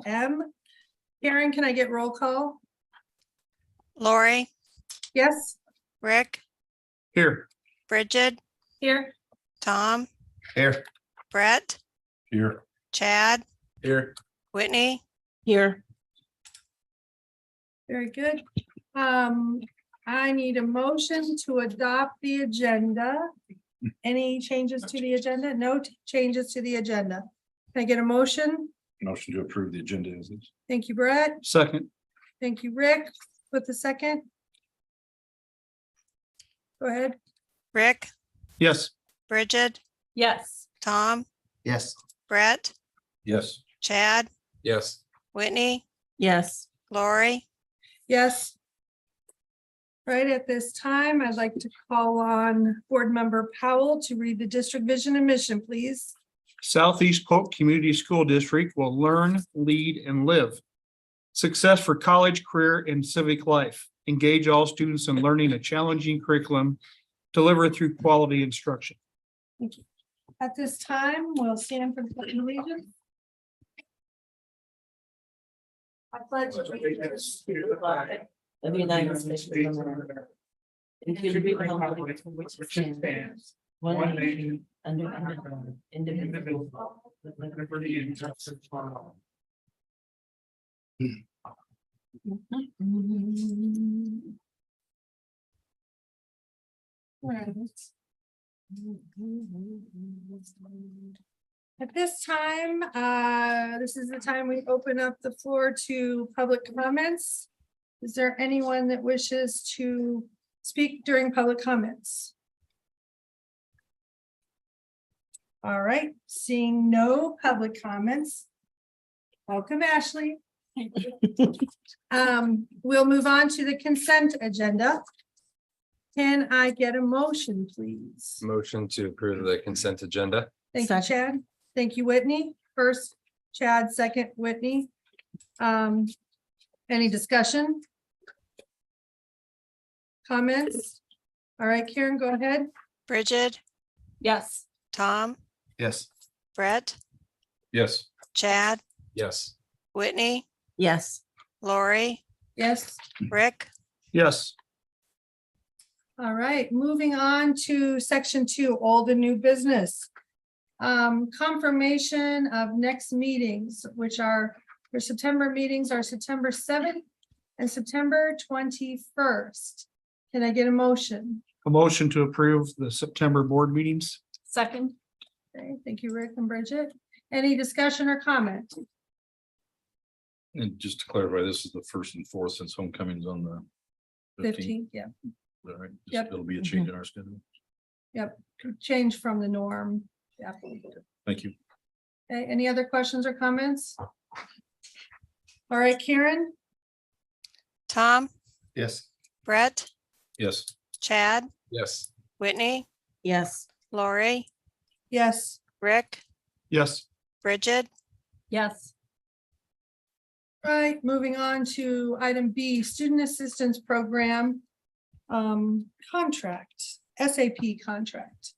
M. Karen, can I get roll call? Lori, Yes. Rick, Here. Bridget, Here. Tom, Here. Brett, Here. Chad, Here. Whitney, Here. Very good. I need a motion to adopt the agenda. Any changes to the agenda? No changes to the agenda. Can I get a motion? Motion to approve the agenda as is. Thank you, Brett. Second. Thank you, Rick. With the second. Go ahead. Rick, Yes. Bridget, Yes. Tom, Yes. Brett, Yes. Chad, Yes. Whitney, Yes. Lori, Yes. Right at this time, I'd like to call on Board Member Powell to read the district vision and mission, please. Southeast Polk Community School District will learn, lead, and live. Success for college, career, and civic life. Engage all students in learning a challenging curriculum delivered through quality instruction. At this time, we'll stand for the pledge of allegiance. I pledge allegiance to the flag of the United States of America, and to the republic for which it stands, one nation, under God, indivisible, with liberty and justice for all. Right. At this time, this is the time we open up the floor to public comments. Is there anyone that wishes to speak during public comments? All right, seeing no public comments. Welcome, Ashley. We'll move on to the consent agenda. Can I get a motion, please? Motion to approve the consent agenda. Thank you, Second. Chad. Thank you, Whitney. First, Chad, second, Whitney. Any discussion? Comments? All right, Karen, go ahead. Bridget, Yes. Tom, Yes. Brett, Yes. Chad, Yes. Whitney, Yes. Lori, Yes. Rick, Yes. All right, moving on to section 2, old and new business. Confirmation of next meetings, which are, for September meetings are September 7th and September 21st. Can I get a motion? A motion to approve the September board meetings. Second. Okay, thank you, Rick and Bridget. Any discussion or comment? And just to clarify, this is the first and fourth since homecoming's on the 15th. 15th, yeah, All right. Just- Yep. It'll be a change in our schedule. yep, change from the norm. Yeah. Thank you. Okay, any other questions or comments? All right, Karen? Tom, Yes. Brett, Yes. Chad, Yes. Whitney, Yes. Lori, Yes. Rick, Yes. Bridget, Yes. Right, moving on to item B, Student Assistance Program contract, SAP contract.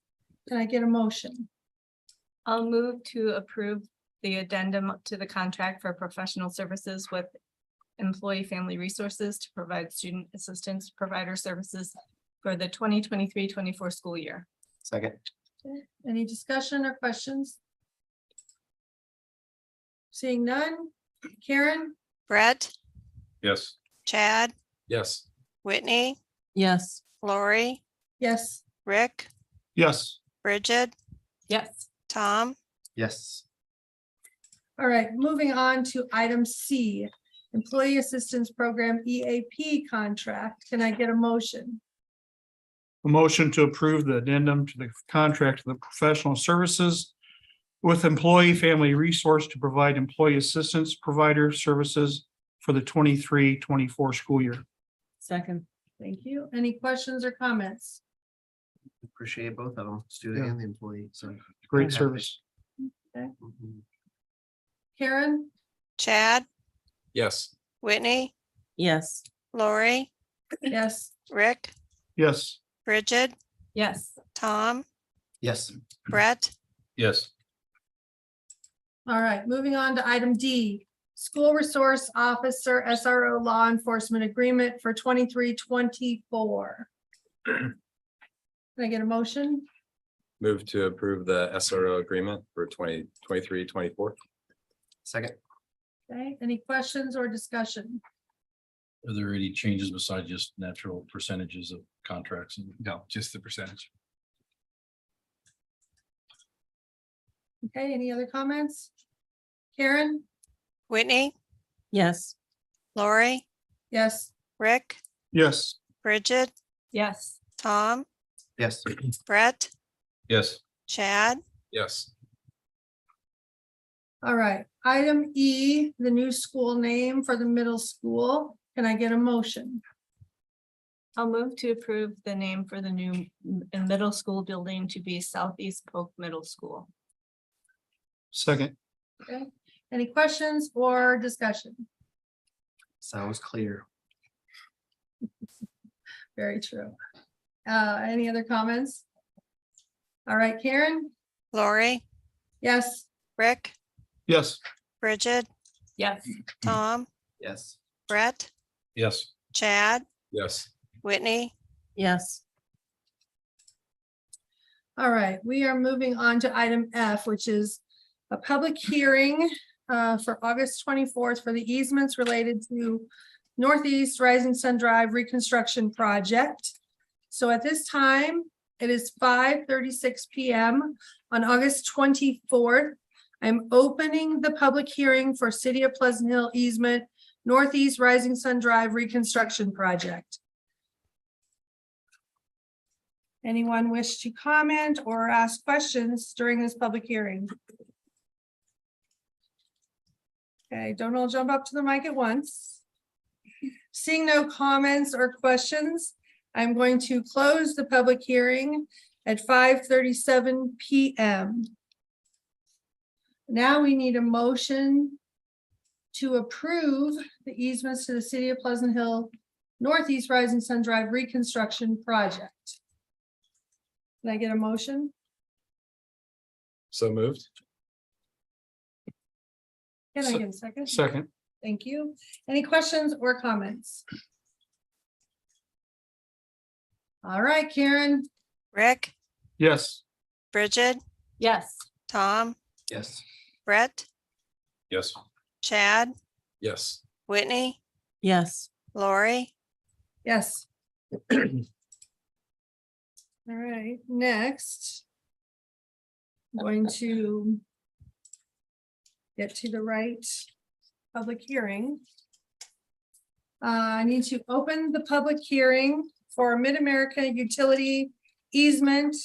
Can I get a motion? I'll move to approve the addendum to the contract for professional services with Employee Family Resources to provide student assistance provider services for the 2023-24 school year. Second. Okay, any discussion or questions? Seeing none, Karen? Brett, Yes. Chad, Yes. Whitney, Yes. Lori, Yes. Rick, Yes. Bridget, Yes. Tom, Yes. All right, moving on to item C, Employee Assistance Program EAP contract. Can I get a motion? A motion to approve the addendum to the contract of the professional services with Employee Family Resource to provide employee assistance provider services for the 23-24 school year. Second. Thank you. Any questions or comments? Appreciate both of them, student Yeah. and the employee, so. Great service. Karen? Chad, Yes. Whitney, Yes. Lori, Yes. Rick, Yes. Bridget, Yes. Tom, Yes. Brett, Yes. All right, moving on to item D, School Resource Officer SRO Law Enforcement Agreement for 23-24. Can I get a motion? Move to approve the SRO agreement for 2023-24. Second. Okay, any questions or discussion? Are there any changes besides just natural percentages of contracts? No, just the percentage. Okay, any other comments? Karen? Whitney, Yes. Lori, Yes. Rick, Yes. Bridget, Yes. Tom, Yes. Brett, Yes. Chad, Yes. All right, item E, the new school name for the middle school. Can I get a motion? I'll move to approve the name for the new middle school building to be Southeast Polk Middle School. Second. Okay, any questions or discussion? Sounds clear. Very true. Any other comments? All right, Karen? Lori, Yes. Rick, Yes. Bridget, Yes. Tom, Yes. Brett, Yes. Chad, Yes. Whitney, Yes. All right, we are moving on to item F, which is a public hearing for August 24th for the easements related to Northeast Rising Sun Drive Reconstruction Project. So at this time, it is 5:36 PM on August 24th. I'm opening the public hearing for City of Pleasant Hill easement Northeast Rising Sun Drive Reconstruction Project. Anyone wish to comment or ask questions during this public hearing? Okay, don't all jump up to the mic at once. Seeing no comments or questions, I'm going to close the public hearing at 5:37 PM. Now we need a motion to approve the easements to the City of Pleasant Hill Northeast Rising Sun Drive Reconstruction Project. Can I get a motion? So moved. Can I get a second? Second. Thank you. Any questions or comments? All right, Karen. Rick, Yes. Bridget, Yes. Tom, Yes. Brett, Yes. Chad, Yes. Whitney, Yes. Lori, Yes. All right, next. I'm going to get to the right public hearing. I need to open the public hearing for Mid-America Utility Easement,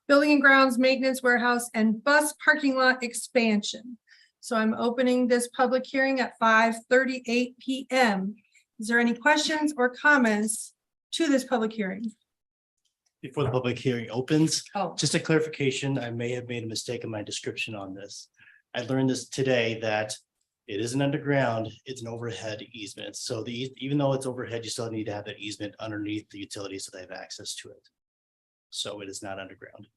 Building and Grounds Maintenance Warehouse and Bus Parking Lot Expansion. So I'm opening this public hearing at 5:38 PM. Is there any questions or comments to this public hearing? Before the public hearing opens, Oh, just a clarification, I may have made a mistake in my description on this. I learned this today that it isn't underground, it's an overhead easement. So even though it's overhead, you still need to have that easement underneath the utility so they have access to it. So it is not underground.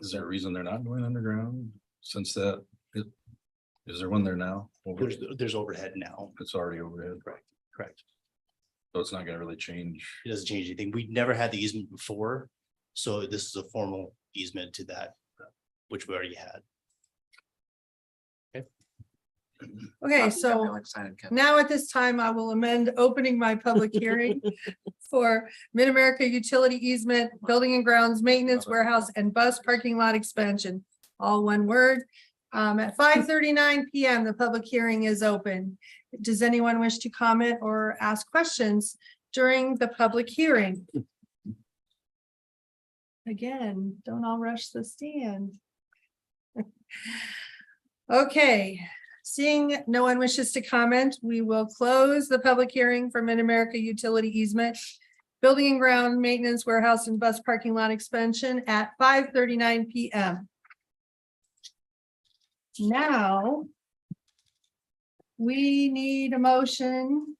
Is there a reason they're not going underground since that? Is there one there now? There's overhead now. It's already overhead, Correct. so it's not gonna really change. It doesn't change anything. We never had the easement before. So this is a formal easement to that, which we already had. okay, so now at this time, I will amend opening my public hearing for Mid-America Utility Easement, Building and Grounds Maintenance Warehouse and Bus Parking Lot Expansion, all one word. At 5:39 PM, the public hearing is open. Does anyone wish to comment or ask questions during the public hearing? Again, don't all rush the stand. Okay, seeing no one wishes to comment, we will close the public hearing for Mid-America Utility Easement, Building and Ground Maintenance Warehouse and Bus Parking Lot Expansion at 5:39 PM. Now we need a motion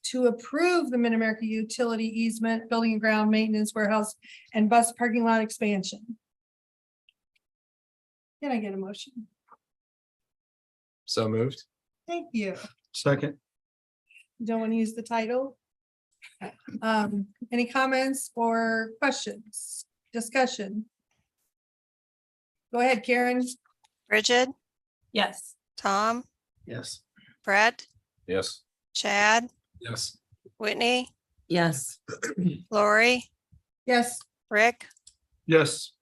to approve the Mid-America Utility Easement, Building and Ground Maintenance Warehouse and Bus Parking Lot Expansion. Can I get a motion? So moved. Thank you. Second. Don't want to use the title. Any comments or questions, discussion? Go ahead, Karen. Bridget, Yes. Tom, Yes. Brett, Yes. Chad, Yes. Whitney, Yes. Lori, Yes. Rick, Yes.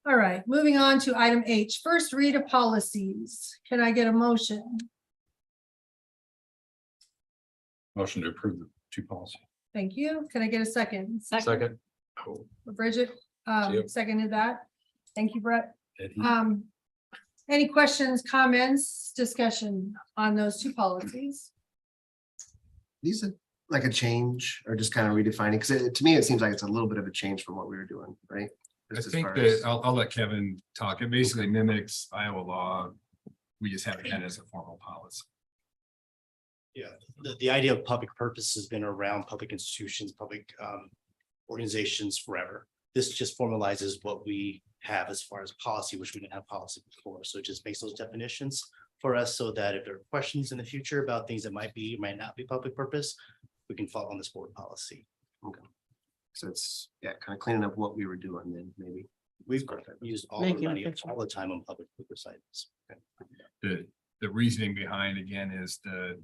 All right, moving on to item H, first read of policies. Can I get a motion? Motion to approve the two policies. Thank you. Can I get a second? Second. Bridget, Yep. seconded that. Thank you, Brett. Eddie. Any questions, comments, discussion on those two policies? These are like a change or just kind of redefining, because to me, it seems like it's a little bit of a change from what we were doing, right? I Just as think far that as- I'll let Kevin talk. It basically mimics Iowa law. We just haven't had it as a formal policy. Yeah, the idea of public purpose has been around public institutions, public organizations forever. This just formalizes what we have as far as policy, which we didn't have policy before. So it just makes those definitions for us so that if there are questions in the future about things that might not be public purpose, we can follow on this board policy. So it's, yeah, kind of cleaning up what we were doing then, maybe. We've used all the Making a money picture. all the time on public purpose items. The reasoning behind, again, is the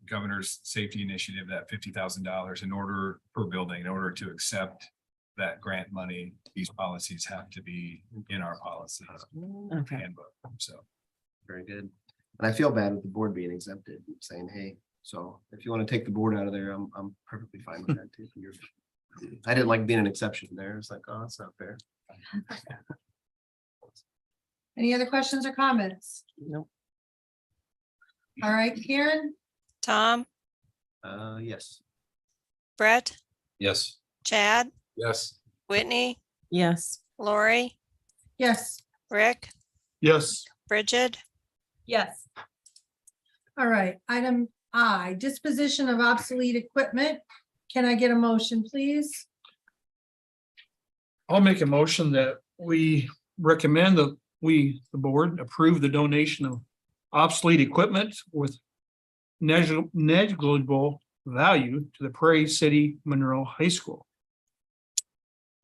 governor's safety initiative, that $50,000 in order per building, in order to accept that grant money, these policies have to be in our policies. Okay. Handbook. So Very good. And I feel bad with the board being exempted, saying, hey, so if you want to take the board out of there, I'm perfectly fine with that too. I didn't like being an exception there. It's like, oh, that's not fair. Any other questions or comments? Nope. All right, Karen, Tom, Yes. Brett, Yes. Chad, Yes. Whitney, Yes. Lori, yes. Rick, Yes. Bridget, Yes. All right, item I, disposition of obsolete equipment. Can I get a motion, please? I'll make a motion that we recommend that the board, approve the donation of obsolete equipment with negligible value to the Prairie City Monroe High School.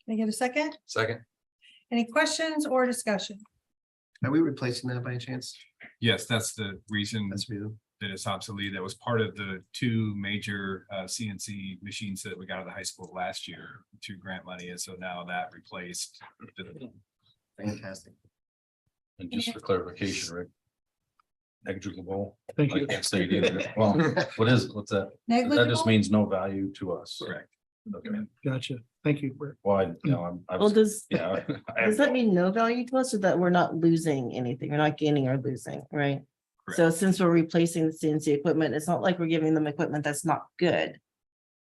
Can I get a second? Second. Any questions or discussion? Are we replacing that by any chance? yes, that's the reason That's real. that it's obsolete. That was part of the two major CNC machines that we got out of the high school last year, through grant money. And so now that replaced Fantastic. And just for clarification, Rick. Negligible. Thank I you. can't say it either. Well, what's that? That just Negligible? means no value to us. correct. Okay. Gotcha. Thank you, Brett. Why, I Well, was, does yeah. does that mean no value to us or that we're not losing anything? We're not gaining or losing, right? So since we're replacing the CNC equipment, it's not like we're giving them equipment that's not good.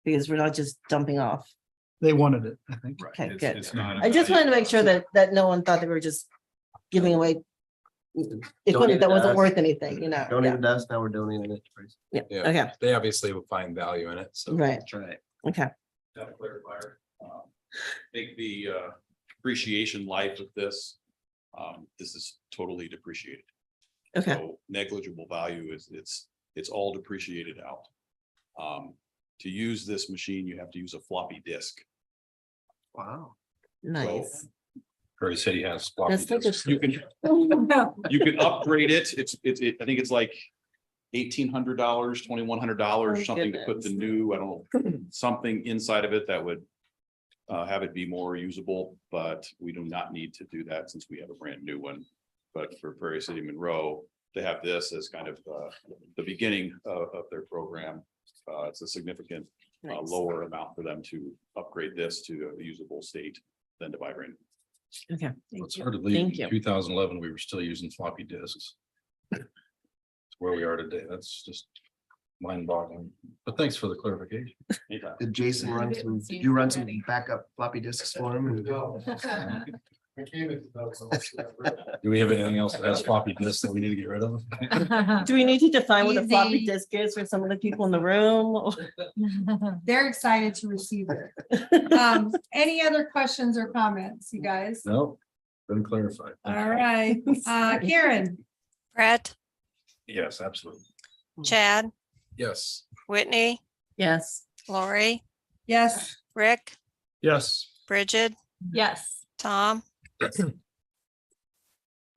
Because we're not just dumping off. They wanted it, I think. Right. Okay, It's- good. it's not a I just value wanted to make to sure us. that no one thought that we were just giving away equipment that wasn't us. worth anything, you know? Donated us, now we're donating it. Yeah, Yeah. okay, They obviously will find value in it. So right, That's right. okay. Got a clarifier. Take the depreciation life of this. This is totally depreciated. Okay, So negligible value is it's all depreciated out. To use this machine, you have to use a floppy disk. Wow. nice. Prairie City has floppy Let's think of. disks. You can upgrade it. I think it's like $1,800, $2,100, Oh, something to put the goodness. new, I don't know, something inside of it that would have it be more usable, but we do not need to do that since we have a brand new one. But for Prairie City Monroe, to have this as kind of the beginning of their program, it's a significant Nice. lower amount for them to upgrade this to a usable state than to buy brand. Okay, It's hard to believe Thank in you. 2011, we were still using floppy disks. It's where we are today. That's just mind boggling. But thanks for the clarification. Anytime. Did Jason run some, did you run some backup floppy disks for him? Do we have anything else that has floppy disks that we need to get rid of? do we need to define what a floppy Easy. disk is for some of the people in the room? They're excited to receive it. Any other questions or comments, you guys? No. Been clarified. All right, Karen, Brett, Yes, absolutely. Chad, Yes. Whitney, Yes. Lori, yes, Rick, Yes. Bridget, Yes. Tom,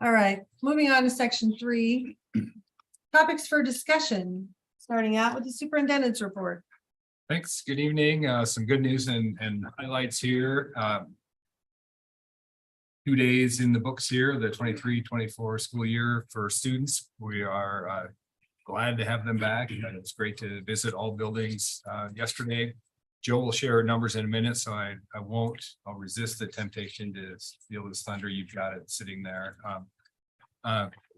all right, moving on to section 3. Topics for discussion, starting out with the superintendent's report. Thanks. Good evening. Some good news and highlights here. 2 days in the books here, the 23-24 school year for students. We are glad to have them back. And it's great to visit all buildings yesterday. Joe will share numbers in a minute, so I'll resist the temptation to steal his thunder. You've got it sitting there.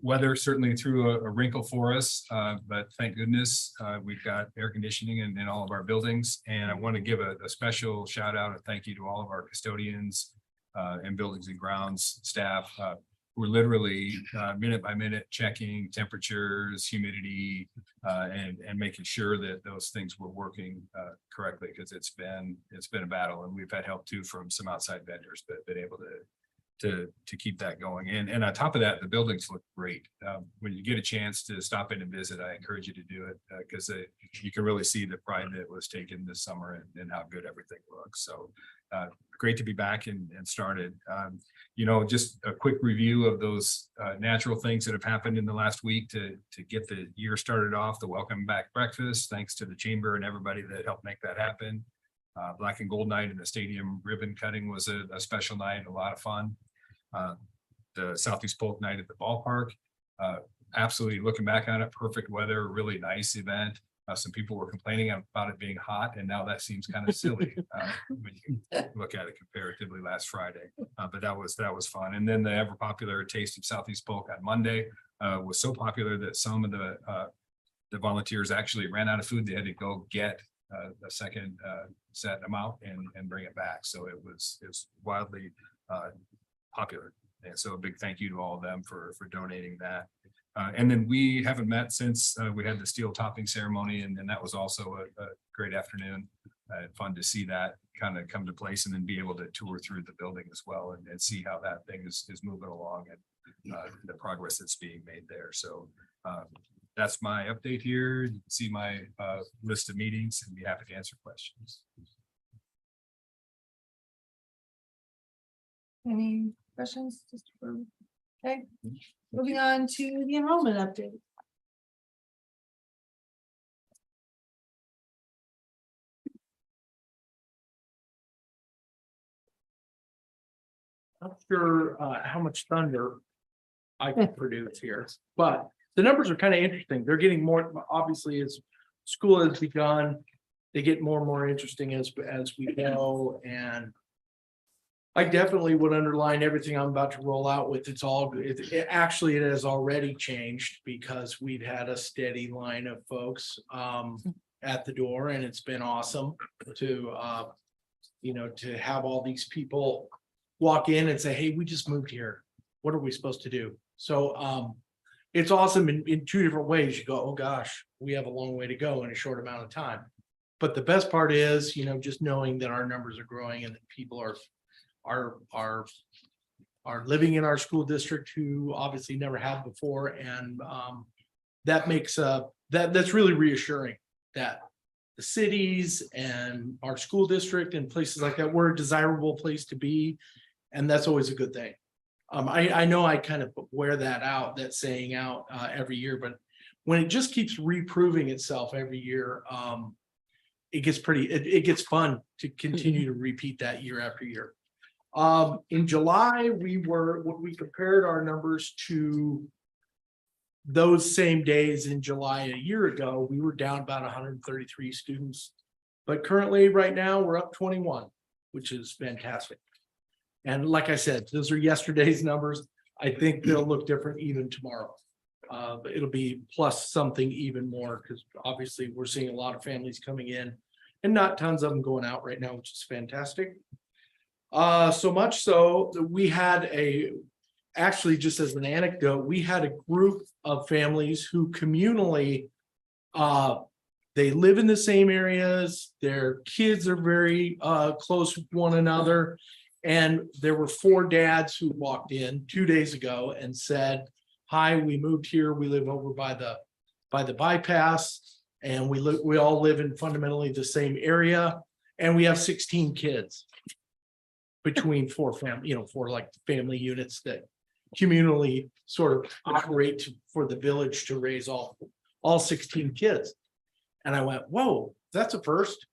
Weather certainly threw a wrinkle for us, but thank goodness we've got air conditioning in all of our buildings. And I want to give a special shout out and thank you to all of our custodians and buildings and grounds staff. We're literally minute by minute checking temperatures, humidity, and making sure that those things were working correctly, because it's been a battle, and we've had help too from some outside vendors, but been able to keep that going. And on top of that, the buildings look great. When you get a chance to stop in and visit, I encourage you to do it because you can really see the pride that was taken this summer and how good everything looks. So great to be back and started. Just a quick review of those natural things that have happened in the last week to get the year started off. The welcome back breakfast, thanks to the chamber and everybody that helped make that happen. Black and gold night in the stadium ribbon cutting was a special night, a lot of fun. The Southeast Polk night at the ballpark, absolutely looking back on it, perfect weather, really nice event. Some people were complaining about it being hot, and now that seems kind of silly when you look at it comparatively last Friday. But that was fun. And then the ever popular Taste of Southeast Polk on Monday was so popular that some of the volunteers actually ran out of food. They had to go get a second set amount and bring it back. So it was wildly popular. And so a big thank you to all of them for donating that. And then we haven't met since we had the steel topping ceremony, and that was also a great afternoon. Fun to see that kind of come to place, and then be able to tour through the building as well and see how that thing is moving along and the progress that's being made there. So that's my update here. You can see my list of meetings and be happy to answer questions. Any questions? Okay, moving on to the enrollment update. Not sure how much thunder I can produce here, but the numbers are kind of interesting. They're getting more, obviously, as school has begun, they get more and more interesting as we go. And I definitely would underline everything I'm about to roll out with. It's all, it has already changed, because we've had a steady line of folks at the door, and it's been awesome to to have all these people walk in and say, hey, we just moved here. What are we supposed to do? So it's awesome in two different ways. You go, oh gosh, we have a long way to go in a short amount of time. But the best part is, just knowing that our numbers are growing and that people are living in our school district who obviously never have before. And that makes that's really reassuring that the cities and our school district and places like that, we're a desirable place to be. And that's always a good thing. I know I kind of wear that saying out every year, but when it just keeps reproving itself every year, it gets fun to continue to repeat that year after year. In July, when we compared our numbers to those same days in July a year ago, we were down about 133 students. But currently, right now, we're up 21, which is fantastic. And like I said, those are yesterday's numbers. I think they'll look different even tomorrow. But it'll be plus something even more, because obviously we're seeing a lot of families coming in and not tons of them going out right now, which is fantastic. So much so that we had actually, just as an anecdote, we had a group of families who communally, they live in the same areas, their kids are very close with one another, And there were 4 dads who walked in 2 days ago and said, hi, we moved here. We live over by the bypass. And we all live in fundamentally the same area. And we have 16 kids between 4 family, 4 like family units that communally sort of operate for the village to raise all 16 kids. And I went, whoa, that's a first.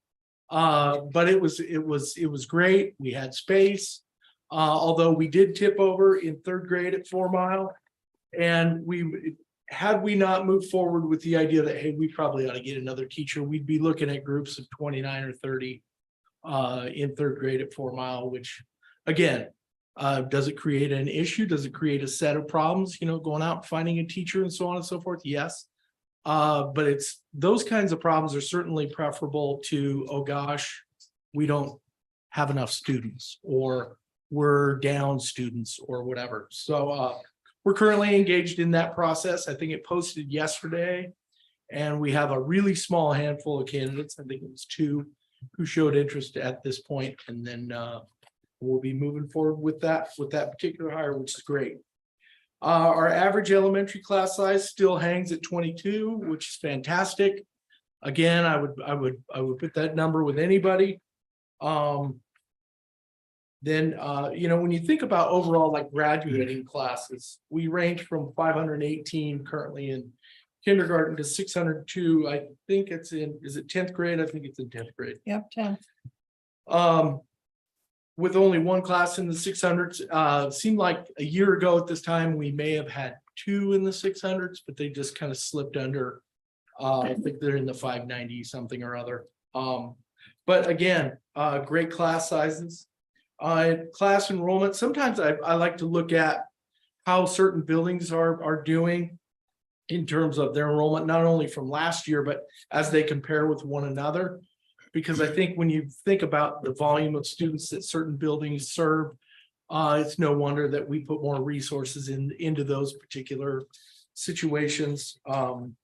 But it was great. We had space. Although we did tip over in 3rd grade at 4 Mile. And had we not moved forward with the idea that, hey, we probably ought to get another teacher, we'd be looking at groups of 29 or 30 in 3rd grade at 4 Mile, which again, does it create an issue? Does it create a set of problems, going out and finding a teacher and so on and so forth? Yes. But it's those kinds of problems are certainly preferable to, oh gosh, we don't have enough students, or we're down students, or whatever. So we're currently engaged in that process. I think it posted yesterday, and we have a really small handful of candidates. I think it was 2 who showed interest at this point, and then we'll be moving forward with that particular hire, which is great. Our average elementary class size still hangs at 22, which is fantastic. Again, I would put that number with anybody. Then, when you think about overall like graduating classes, we range from 518 currently in kindergarten to 602. I think is it 10th grade? I think it's in 10th grade. Yep, 10. With only 1 class in the 600s. Seemed like a year ago at this time, we may have had 2 in the 600s, but they just kind of slipped under. I think they're in the 590 something or other. But again, great class sizes. Class enrollment, sometimes I like to look at how certain buildings are doing in terms of their enrollment, not only from last year, but as they compare with one another. Because I think when you think about the volume of students that certain buildings serve, it's no wonder that we put more resources into those particular situations. In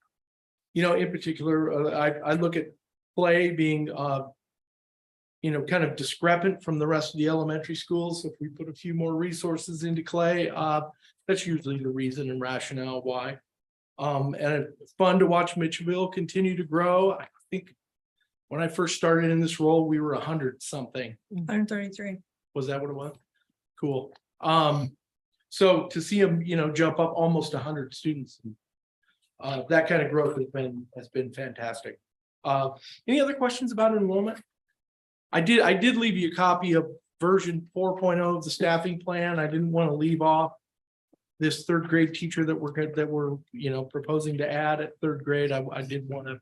particular, I look at Clay being, kind of discrepant from the rest of the elementary schools. If we put a few more resources into Clay, that's usually the reason and rationale why. And it's fun to watch Mitchellville continue to grow. I think when I first started in this role, we were 100 something. 133. Was that what it was? Cool. So to see them, jump up almost 100 students, that kind of growth has been fantastic. Any other questions about enrollment? I did leave you a copy of version 4.0 of the staffing plan. I didn't want to leave off this 3rd grade teacher that we're proposing to add at 3rd grade. I did want to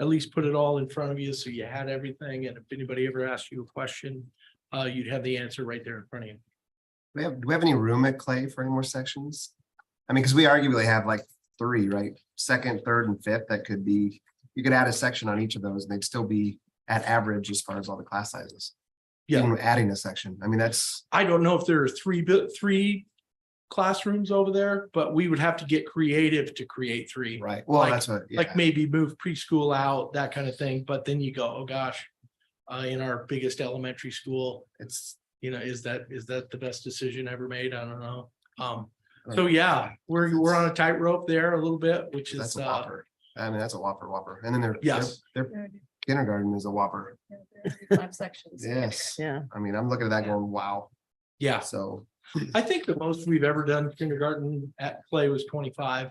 at least put it all in front of you so you had everything. And if anybody ever asked you a question, you'd have the answer right there in front of you. Do we have any room at Clay for any more sections? I mean, because we arguably have like 3, right? 2nd, 3rd, and 5th that could be, you could add a section on each of those and they'd still be at average as far as all the class sizes. Yeah. Even adding a section. I mean, I don't know if there are 3 classrooms over there, but we would have to get creative to create 3. right. Well, Like- that's what, yeah. Like maybe move preschool out, that kind of thing. But then you go, oh gosh, in our biggest elementary school, It's, is that the best decision ever made? I don't know. So yeah, we're on a tightrope there a little bit, which that's is a whopper. I mean, that's a whopper. And then yes. their kindergarten is a whopper. 5 sections. Yes. Yeah. I mean, I'm looking at that going, wow. Yeah, So, I think the most we've ever done kindergarten at Clay was 25.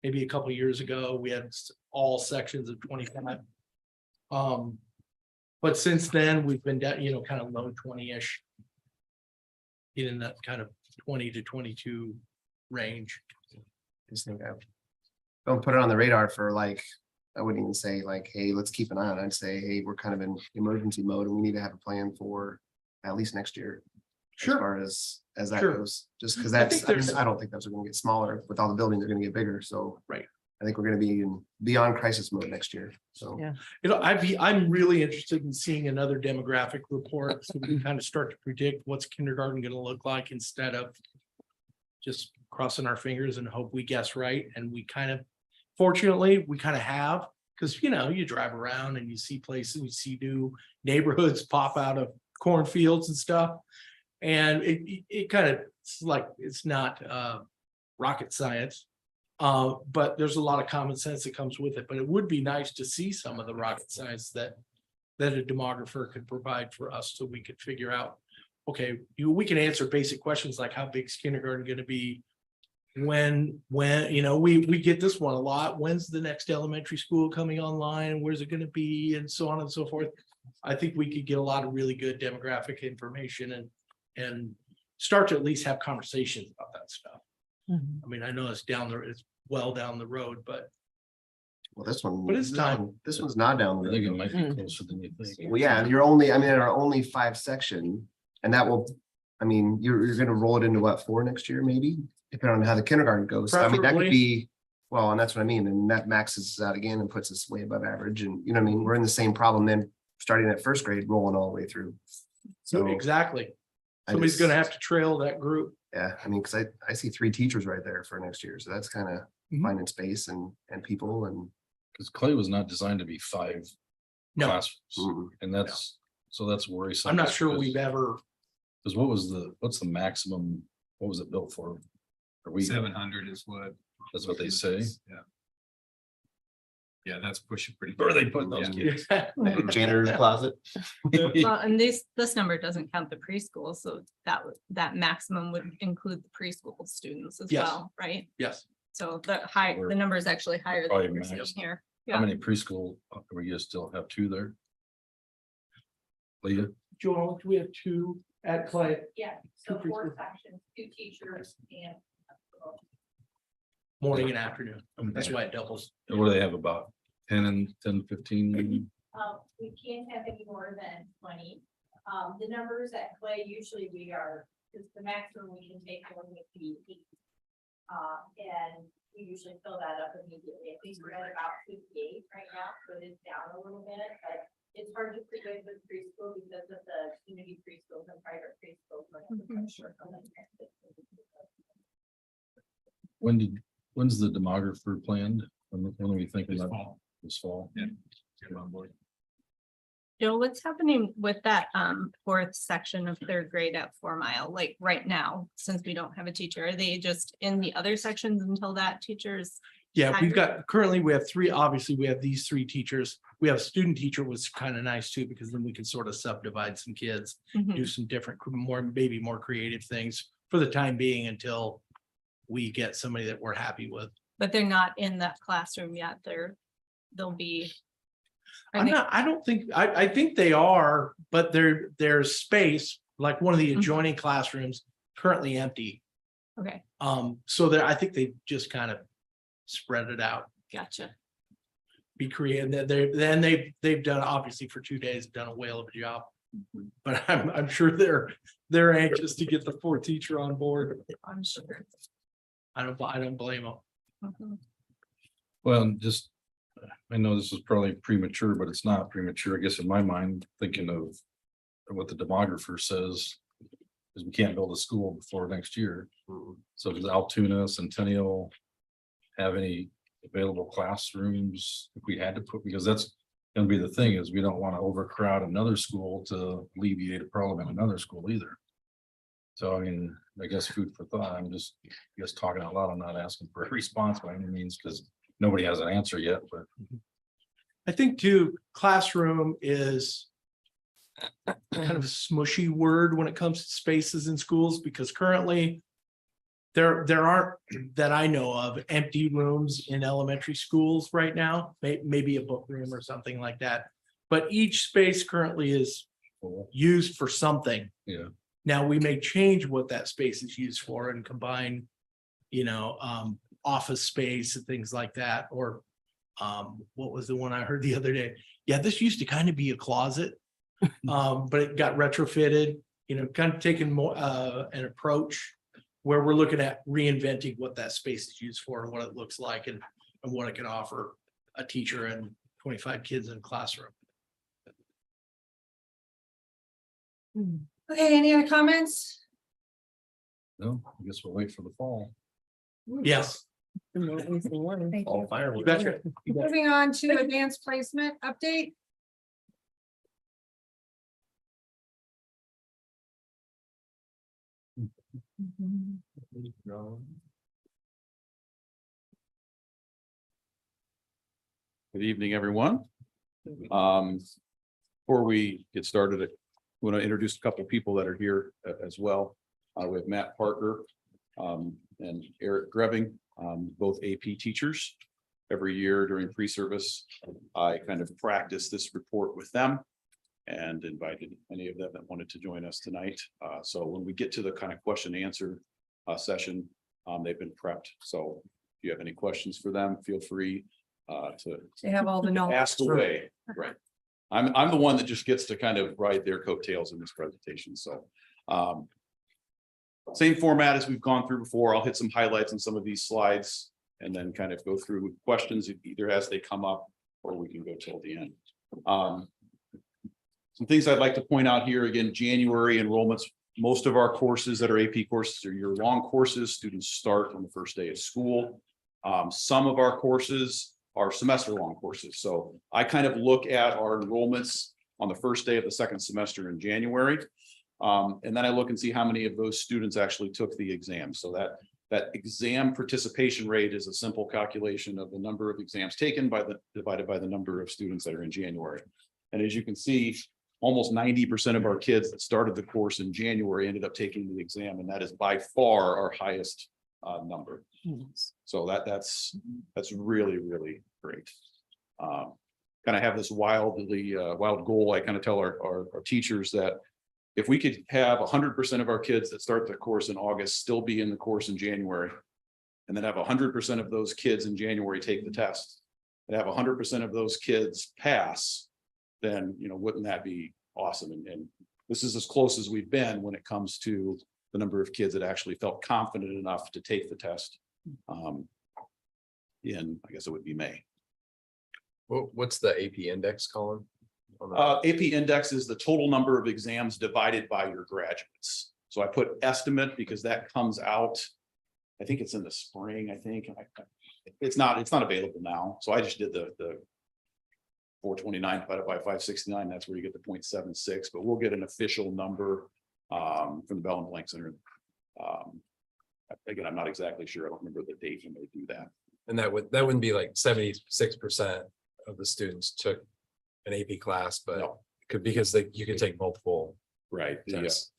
Maybe a couple of years ago, we had all sections of 25. But since then, we've been down, kind of low 20-ish. In that kind of 20 to 22 range. just think don't put it on the radar for like, I wouldn't even say like, hey, let's keep an eye on it. I'd say, hey, we're kind of in emergency mode and we need to have a plan for at least next year. Sure. As far as that Sure. goes, just because I think I don't think those are gonna get smaller with all the buildings, they're gonna get bigger, so. Right. I think we're gonna be beyond crisis mode next year, so. Yeah. I'm really interested in seeing another demographic report, so we can kind of start to predict what's kindergarten gonna look like instead of just crossing our fingers and hope we guess right. And we fortunately, we kind of have, because you drive around and you see places, you see new neighborhoods pop out of cornfields and stuff. And it kind of, it's like, it's not rocket science. But there's a lot of common sense that comes with it, but it would be nice to see some of the rocket science that a demographer could provide for us, so we could figure out, okay, we can answer basic questions like how big is kindergarten gonna be? When, we get this one a lot, when's the next elementary school coming online, where's it gonna be, and so on and so forth. I think we could get a lot of really good demographic information and start to at least have conversations about that stuff. I mean, I know it's it's well down the road, but Well, this one. But it's time. This one's not down. I the think it road. might be closer than you think. Well, yeah, you're only, I mean, there are only 5 section, and that will, I mean, you're gonna roll it into what, 4 next year, maybe? Depending on how the kindergarten goes. I mean, that Preferably. could be, well, and that's what I mean, and that maxes us out again and puts us way above average, and you know what I mean? We're in the same problem then, starting at 1st grade, rolling all the way through. So exactly, I somebody's just- gonna have to trail that group. Yeah, I mean, cause I see 3 teachers right there for next year, so that's kind of Mhm. finding space and people and. Because clay was not designed to be 5 No, classrooms, and that's, so that's worrisome. I'm not sure we've ever, Because what's the maximum, what was it built for? Are we, 700 is what. that's what they say? Yeah. Yeah, that's pushing pretty. Where are they putting those Yeah. kids? Janitor's closet. Well, and this number doesn't count the preschool, so that maximum would include the preschool students as Yes. well, right? yes, So the number is actually higher Probably than we're seeing max. here. How Yeah, many preschool, are we gonna still have 2 there? Leah, Joel, we have 2 at Clay, Yeah, Two so 4 preschool. sections, 2 teachers and. morning and afternoon, that's why it doubles. what do they have, about 10, 15? We can't have any more than 20. The numbers at Clay, usually we are, is the maximum we can take one would be 8. And we usually fill that up immediately. I think we're at about 58 right now, so it is down a little bit, but it's hard to predict with preschool because of the community preschools and private preschools. When's the demographer planned? When are we thinking This about fall. this fall? Yeah. Get 'em on board. Joe, what's happening with that 4th section of 3rd grade at 4 Mile, like right now, since we don't have a teacher? Are they just in the other sections until that teacher's? Yeah, we've hired? got, currently we have 3, obviously we have these 3 teachers. We have a student teacher, was kind of nice too, because then we can sort of subdivide some kids, Mhm. do some different, maybe more creative things for the time being until we get somebody that we're happy with. But they're not in that classroom yet. They'll be. are I'm they- not, I don't think, I think they are, but there's space, like one of the Mhm. adjoining classrooms currently empty. Okay, So there, I think they just kind of spread it out, gotcha. be creative. They've done, obviously for 2 days, done a whale of a job. But I'm sure they're anxious to get the 4th teacher on board. I'm sure. I don't blame them. Mhm. Well, just, I know this is probably premature, but it's not premature, I guess, in my mind, thinking of what the demographer says. Is we can't build a school before next year. So does Altoona, Centennial have any available classrooms if we had to put, because that's gonna be the thing, is we don't want to overcrowd another school to alleviate a problem in another school either. So I mean, I guess food for thought, I'm just talking out loud, I'm not asking for a response by any means, because nobody has an answer yet, but. I think too, classroom is kind of a smushy word when it comes to spaces in schools, because currently there aren't, that I know of, empty rooms in elementary schools right now, maybe a book room or something like that. But each space currently is used for something. Yeah. Now, we may change what that space is used for and combine, office space and things like that, or what was the one I heard the other day? Yeah, this used to kind of be a closet. But it got retrofitted, kind of taking more an approach where we're looking at reinventing what that space is used for and what it looks like and what it can offer a teacher and 25 kids in a classroom. Okay, any other comments? No, I guess we'll wait for the fall. Yes. Thank All you. fireworks. You betcha. You betcha. Moving on to advanced placement update. Good evening, everyone. Before we get started, I want to introduce a couple of people that are here as well. We have Matt Parker and Eric Greving, both AP teachers. Every year during pre-service, I kind of practice this report with them and invited any of them that wanted to join us tonight. So when we get to the kind of question and answer session, they've been prepped. So if you have any questions for them, feel free to They have all the knowledge. ask away. Right. I'm the one that just gets to kind of ride their coattails in this presentation. So same format as we've gone through before. I'll hit some highlights in some of these slides and then kind of go through questions either as they come up or we can go till the end. Some things I'd like to point out here again, January enrollments. Most of our courses that are AP courses are year-long courses. Students start on the first day of school. Some of our courses are semester-long courses. So I kind of look at our enrollments on the first day of the second semester in January. And then I look and see how many of those students actually took the exam. So that exam participation rate is a simple calculation of the number of exams taken divided by the number of students that are in January. And as you can see, almost 90% of our kids that started the course in January ended up taking the exam, and that is by far our highest number. So that's really, really great. Kind of have this wild goal. I kind of tell our teachers that if we could have 100% of our kids that start the course in August still be in the course in January, and then have 100% of those kids in January take the test, and have 100% of those kids pass, then wouldn't that be awesome? And this is as close as we've been when it comes to the number of kids that actually felt confident enough to take the test. In, I guess it would be May. What's the AP index column? AP index is the total number of exams divided by your graduates. So I put estimate because that comes out, I think it's in the spring, I think. It's not available now. So I just did the 429 divided by 569. That's where you get the 0.76, but we'll get an official number from the Bell and Blank Center. Again, I'm not exactly sure. I don't remember the date when they do that. And that wouldn't be like 76% of the students took an AP class, but No. because you could take multiple. Right. tests.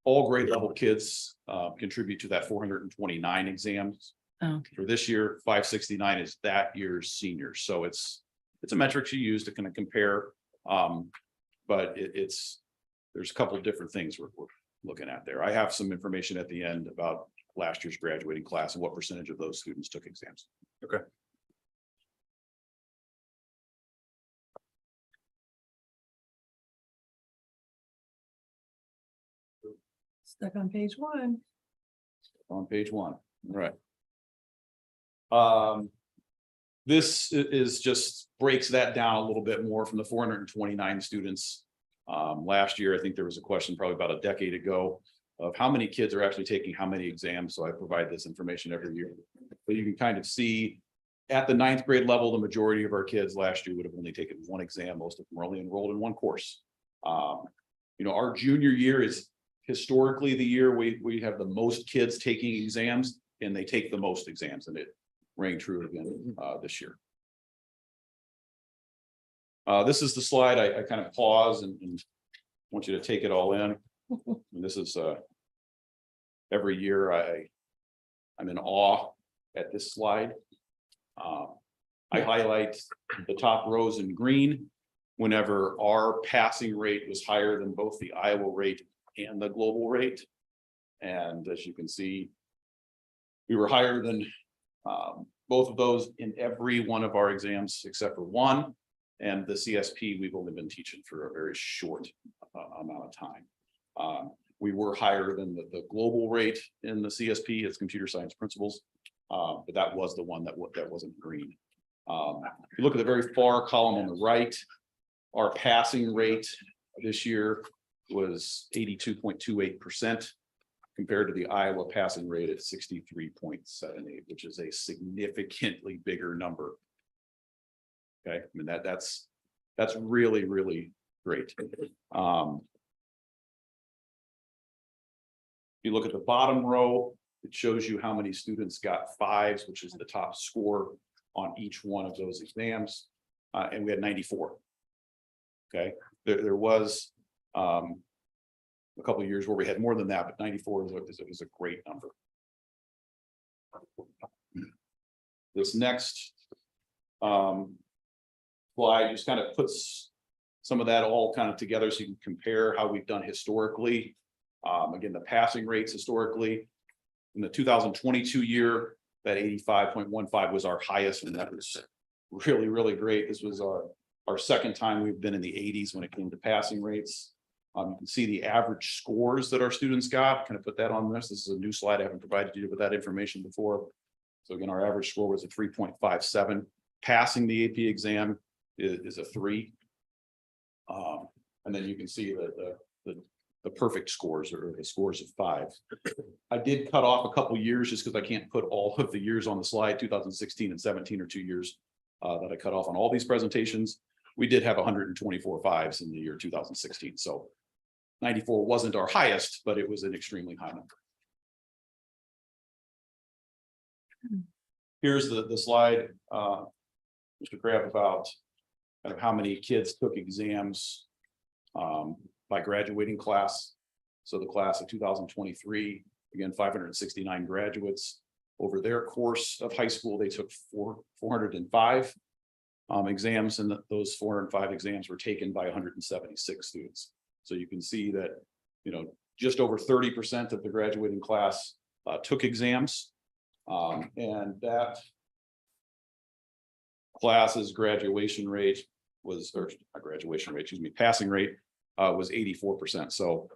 All grade level kids contribute to that 429 exams. Okay. For this year, 569 is that year's seniors. So it's a metric you use to kind of compare. But there's a couple of different things we're looking at there. I have some information at the end about last year's graduating class and what percentage of those students took exams. Okay. Stuck on page 1. On page 1, all right. This is just breaks that down a little bit more from the 429 students. Last year, I think there was a question probably about a decade ago of how many kids are actually taking how many exams. So I provide this information every year. But you can kind of see at the 9th grade level, the majority of our kids last year would have only taken one exam. Most of them were only enrolled in one course. Our junior year is historically the year we have the most kids taking exams, and they take the most exams, and it rang true again this year. This is the slide I kind of pause and want you to take it all in. And this is every year I'm in awe at this slide. I highlight the top rows in green whenever our passing rate was higher than both the Iowa rate and the global rate. And as you can see, we were higher than both of those in every one of our exams except for one. And the CSP, we've only been teaching for a very short amount of time. We were higher than the global rate in the CSP as computer science principles, but that was the one that wasn't green. If you look at the very far column on the right, our passing rate this year was 82.28% compared to the Iowa passing rate at 63.78, which is a significantly bigger number. Okay, I mean that's really, really great. You you look at the bottom row, it shows you how many students got fives, which is the top score on each one of those exams. And we had 94. Okay, there was a couple of years where we had more than that, but 94 is a great number. This next slide just kind of puts some of that all kind of together so you can compare how we've done historically. Again, the passing rates historically. In the 2022 year, that 85.15 was our highest, and that was really, really great. This was our second time we've been in the 80s when it came to passing rates. You can see the average scores that our students got. Kind of put that on this. This is a new slide. I haven't provided you with that information before. So again, our average score was a 3.57. Passing the AP exam is a 3. And then you can see the perfect scores or the scores of 5. I did cut off a couple years just because I can't put all of the years on the slide. 2016 and 17 are 2 years that I cut off on all these presentations. We did have 124 5s in the year 2016. So 94 wasn't our highest, but it was an extremely high number. Here's the slide, Mr. Crabb, about kind of how many kids took exams by graduating class. So the class of 2023, again, 569 graduates. Over their course of high school, they took 405 exams, and those 405 exams were taken by 176 students. So you can see that, you know, just over 30% of the graduating class took exams. And that class's graduation rate was, or not graduation rate, excuse me, passing rate was 84%. So,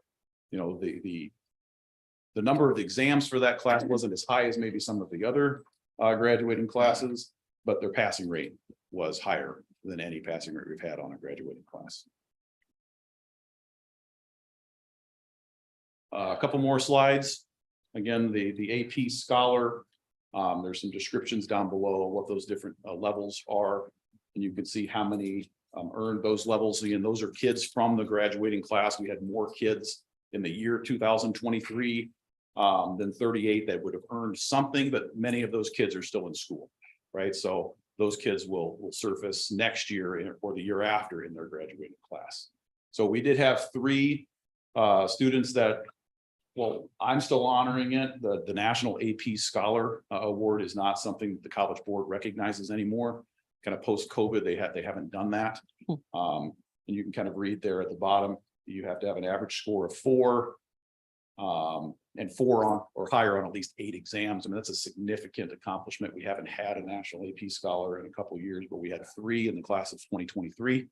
you know, the number of exams for that class wasn't as high as maybe some of the other graduating classes, but their passing rate was higher than any passing rate we've had on a graduating class. A couple more slides. Again, the AP Scholar, there's some descriptions down below what those different levels are. And you can see how many earned those levels. Again, those are kids from the graduating class. We had more kids in the year 2023 than 38 that would have earned something, but many of those kids are still in school, right? So those kids will surface next year or the year after in their graduating class. So we did have 3 students that, well, I'm still honoring it. The National AP Scholar Award is not something that the College Board recognizes anymore. Kind of post-COVID, they haven't done that. And you can kind of read there at the bottom, you have to have an average score of 4 and 4 on or higher on at least 8 exams. I mean, that's a significant accomplishment. We haven't had a National AP Scholar in a couple of years, but we had 3 in the class of 2023. If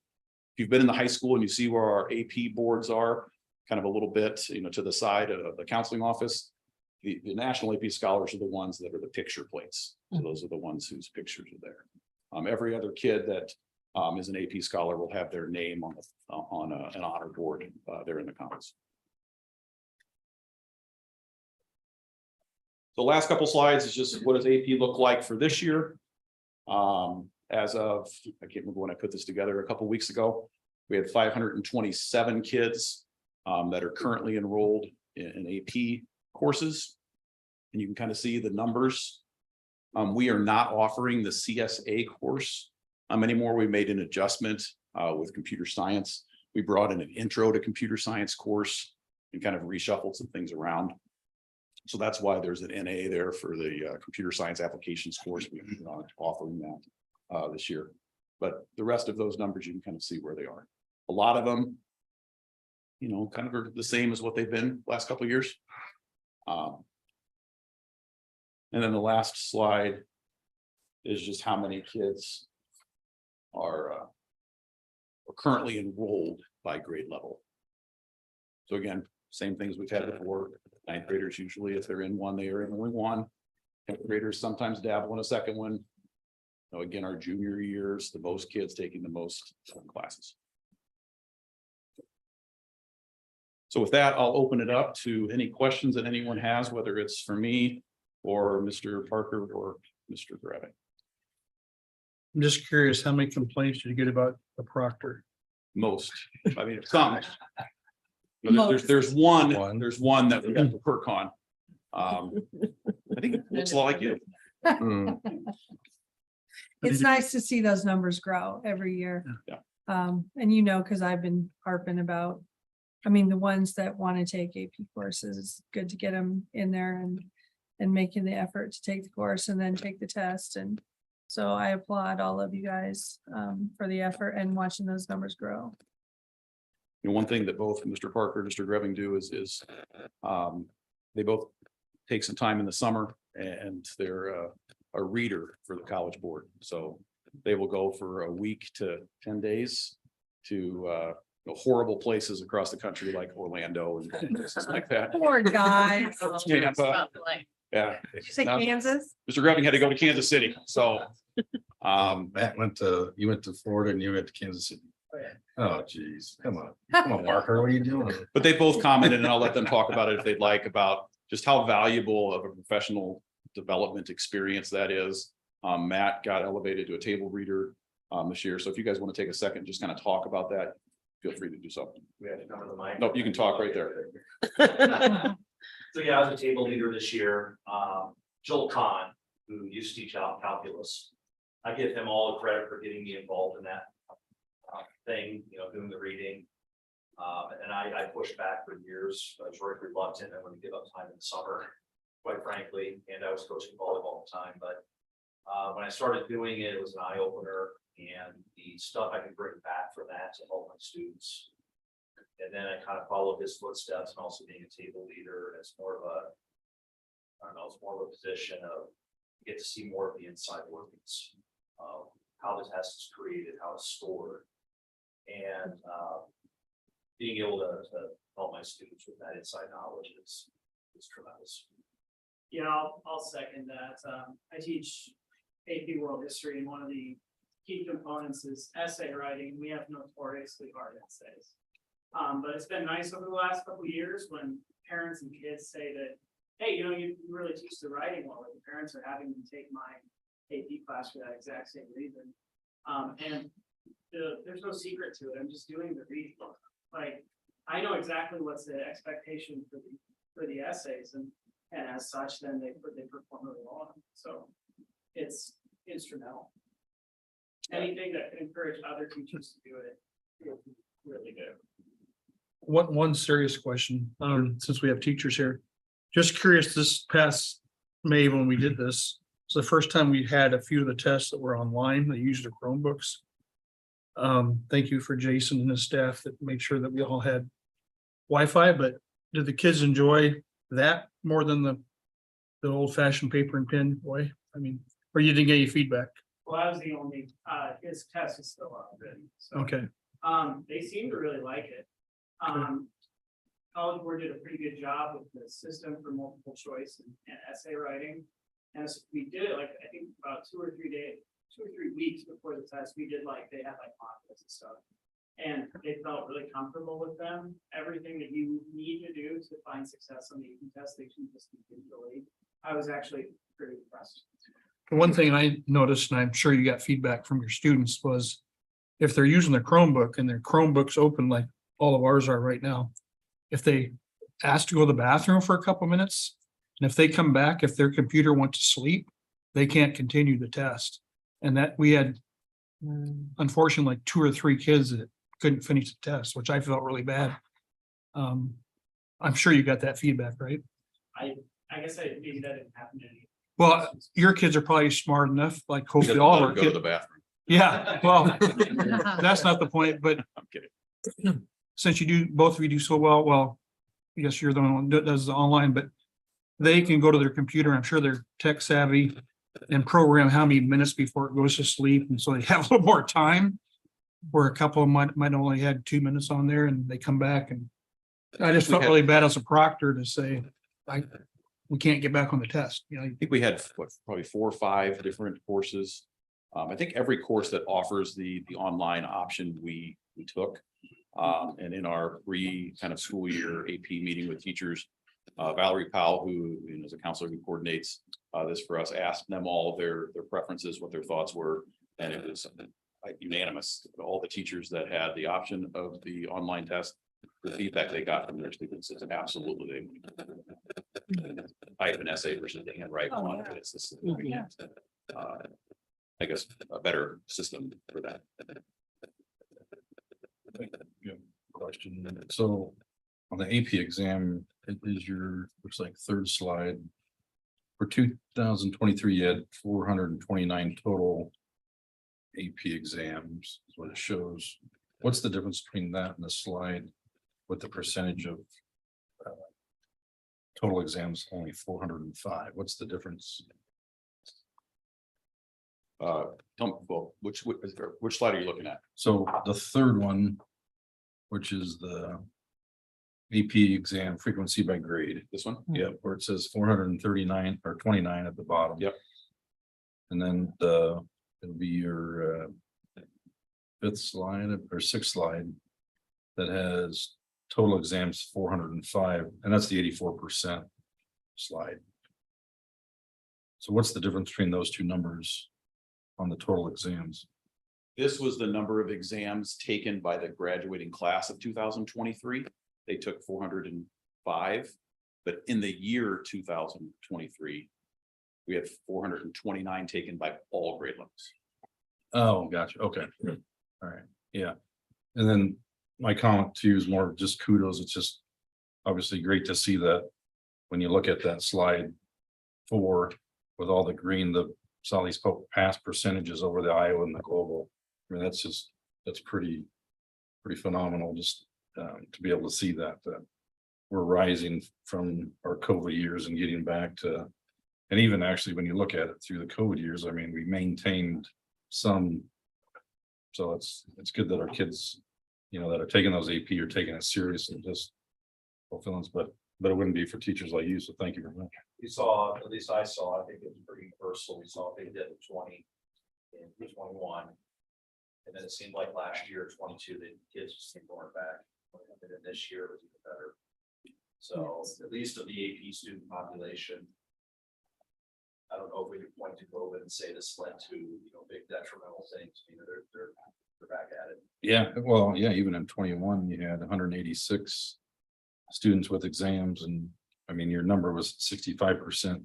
you've been in the high school and you see where our AP boards are, kind of a little bit, you know, to the side of the counseling office, the National AP Scholars are the ones that are the picture plates. So those are the ones whose pictures are there. Every other kid that is an AP Scholar will have their name on an honor board there in the comments. The last couple slides is just what does AP look like for this year? As of, I can't remember when I put this together a couple weeks ago, we had 527 kids that are currently enrolled in AP courses. And you can kind of see the numbers. We are not offering the CSA course anymore. We made an adjustment with computer science. We brought in an intro to computer science course and kind of reshuffled some things around. So that's why there's an NA there for the computer science applications course. We're not offering that this year. But the rest of those numbers, you can kind of see where they are. A lot of them, you know, kind of are the same as what they've been last couple of years. And then the last slide is just how many kids are currently enrolled by grade level. So again, same things we've had before. 9th graders usually, if they're in one, they are in only one. 10th graders sometimes dabble in a second one. So again, our junior years, the most kids taking the most classes. So with that, I'll open it up to any questions that anyone has, whether it's for me or Mr. Parker or Mr. Gravick. I'm just curious, how many complaints did you get about the proctor? Most, I mean, some. There's one that we got to work on. I think it looks a lot like you. Hmm. It's nice to see those numbers grow every year. Yeah. And you know, because I've been harping about, I mean, the ones that want to take AP courses, it's good to get them in there and making the effort to take the course and then take the test. And so I applaud all of you guys for the effort and watching those numbers grow. You know, one thing that both Mr. Parker and Mr. Greving do is they both take some time in the summer and they're a reader for the College Board. So they will go for a week to 10 days to horrible places across the country like Orlando and places like that. Poor guys. Tampa. Yeah. Did you say Now, Kansas? Mr. Greving had to go to Kansas City, so. Matt you went to Florida and you went to Kansas City. Oh, geez, come on, Marker, what are you doing? But they both commented, and I'll let them talk about it if they'd like, about just how valuable of a professional development experience that is. Matt got elevated to a table reader this year. So if you guys want to take a second, just kind of talk about that, feel free to do something. No, you can talk right there. So yeah, I was a table leader this year. Joel Kahn, who used to teach out calculus. I give him all the credit for getting me involved in that thing, doing the reading. And I pushed back for years. I was very reluctant. I wanted to give up time in the summer, quite frankly, and I was coaching volleyball all the time. But when I started doing it, it was an eye opener, and the stuff I could bring back from that to help my students. And then I kind of followed his footsteps, and also being a table leader. It's more of a, I don't know, it's more of a position of you get to see more of the inside workings of how the test is created, how it's scored, and being able to help my students with that inside knowledge is tremendous. Yeah, I'll second that. I teach AP World History, and one of the key components is essay writing. We have notoriously hard essays. But it's been nice over the last couple of years when parents and kids say that, hey, you really teach the writing well. Like, the parents are having them take my AP class for that exact same reason. And there's no secret to it. I'm just doing the reading. Like, I know exactly what's the expectation for the essays, and as such, then they perform really well on them. So it's instrumental. Anything that can encourage other teachers to do it, really good. One serious question, since we have teachers here. Just curious, this past May when we did this, it's the first time we had a few of the tests that were online. They used their Chromebooks. Thank you for Jason and his staff that made sure that we all had Wi-Fi, but did the kids enjoy that more than the old fashioned paper and pen way? I mean, or you didn't get any feedback? Well, I was the only, his test is still up. So, Okay. they seem to really like it. College Board did a pretty good job with the system for multiple choice and essay writing. And so we did it like, I think about 2 or 3 weeks before the test, they had mock tests and stuff. And they felt really comfortable with them. Everything that you need to do to find success on the AP test, they can just do digitally. I was actually pretty impressed. One thing I noticed, and I'm sure you got feedback from your students, was if they're using their Chromebook and their Chromebook's open like all of ours are right now, if they ask to go to the bathroom for a couple minutes, and if they come back, if their computer went to sleep, they can't continue the test. And that we had, unfortunately, like 2 or 3 kids that couldn't finish the test, which I felt really bad. I'm sure you got that feedback, right? I guess maybe that didn't happen to any. Well, your kids are probably smart enough, like He hopefully doesn't all let our him go to kids. the bathroom. Yeah, well, that's not the point, but I'm kidding. since both of you do so well, I guess you're the one that does the online, but they can go to their computer. I'm sure they're tech savvy and program how many minutes before it goes to sleep. And so they have a little more time, where a couple of them might only had 2 minutes on there, and they come back, and I just felt really bad as a proctor to say, we can't get back on the test. I think we had probably 4 or 5 different courses. I think every course that offers the online option we took. And in our kind of school year AP meeting with teachers, Valerie Powell, who is a counselor who coordinates this for us, asked them all their preferences, what their thoughts were, and it was unanimous. All the teachers that had the option of the online test the feedback they got from their students is absolutely. I have an essay versus the handwrite Oh, one, yeah. but it's this. Yeah. I guess a better system for that. Yeah, question. So on the AP exam, it is your, looks like third slide. For 2023, you had 429 total AP exams is what it shows. What's the difference between that and the slide with the percentage of total exams only 405? What's the difference? Well, which slide are you looking at? So the third one, which is the AP exam frequency by grade. This one? Yeah, where it says 439 or 29 at the bottom. Yep. And then it'll be your fifth slide or sixth slide that has total exams 405, and that's the 84% slide. So what's the difference between those two numbers on the total exams? This was the number of exams taken by the graduating class of 2023. They took 405, but in the year 2023, we had 429 taken by all grade levels. Oh, gotcha. Okay. All right. Yeah. And then my comment to you is more just kudos. It's just obviously great to see that when you look at that slide 4 with all the green, the Southeast Polk pass percentages over the Iowa and the global. I mean, that's pretty phenomenal just to be able to see that we're rising from our COVID years and getting back to, and even actually when you look at it through the COVID years, I mean, we maintained some. So it's good that our kids, you know, that are taking those AP are taking it serious and just fulfilling, but it wouldn't be for teachers like you. So thank you very much. We saw, at least I saw, I think it was pretty universal. We saw a big dip in 20 in 21. And then it seemed like last year, 22, the kids just seemed going back. And then this year was even better. So at least of the AP student population, I don't know if we could point to COVID and say this led to, big detrimental things. They're back at it. Yeah, well, yeah, even in 21, you had 186 students with exams, and I mean, your number was 65%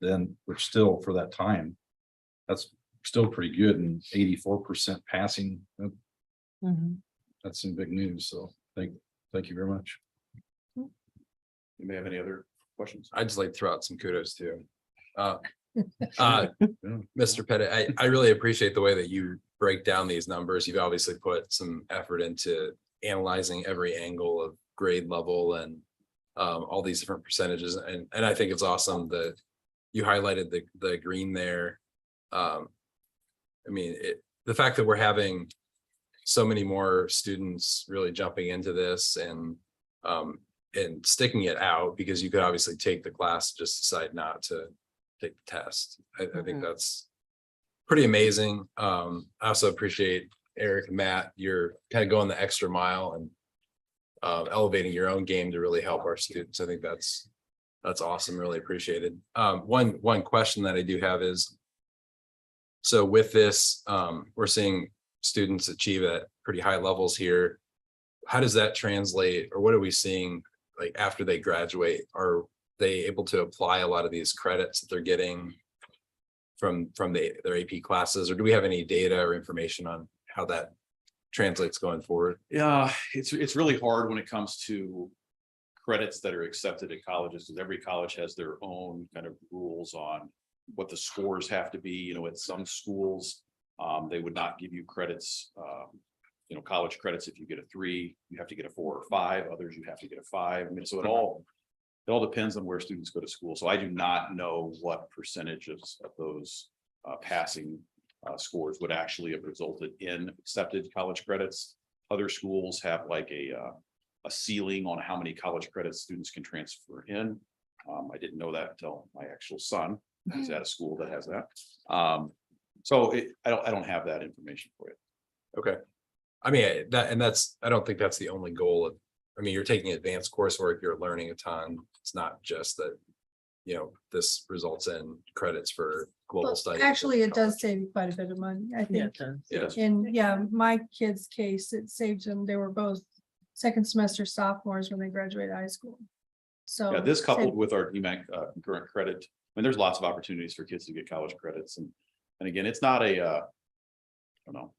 then, which still for that time, that's still pretty good, and 84% passing. That's some big news. So thank you very much. You may have any other questions? I'd just like to throw out some kudos too. Mr. Pettit, I really appreciate the way that you break down these numbers. You've obviously put some effort into analyzing every angle of grade level and all these different percentages. And I think it's awesome that you highlighted the green there. I mean, the fact that we're having so many more students really jumping into this and sticking it out, because you could obviously take the class, just decide not to take the test. I think that's pretty amazing. I also appreciate Eric and Matt, you're kind of going the extra mile and elevating your own game to really help our students. I think that's awesome. Really appreciated. One question that I do have is, so with this, we're seeing students achieve at pretty high levels here. How does that translate, or what are we seeing like after they graduate? Are they able to apply a lot of these credits that they're getting from their AP classes, or do we have any data or information on how that translates going forward? Yeah, it's really hard when it comes to credits that are accepted at colleges, because every college has their own kind of rules on what the scores have to be. At some schools, they would not give you credits, college credits. If you get a 3, you have to get a 4 or 5. Others, you have to get a 5. I mean, so it all depends on where students go to school. So I do not know what percentages of those passing scores would actually have resulted in accepted college credits. Other schools have like a ceiling on how many college credits students can transfer in. I didn't know that until my actual son is at a school that has that. So I don't have that information for you. Okay. I mean, I don't think that's the only goal of, I mean, you're taking advanced coursework, you're learning a ton. It's not just that, this results in credits for global Well, studies. actually, it does save you quite a bit of money, I think. Yes. In my kid's case, it saved them, they were both second semester sophomores when they graduate high school. So. Yeah, this coupled with our DMAC concurrent credit, I mean, there's lots of opportunities for kids to get college credits and again, it's not a, I don't know,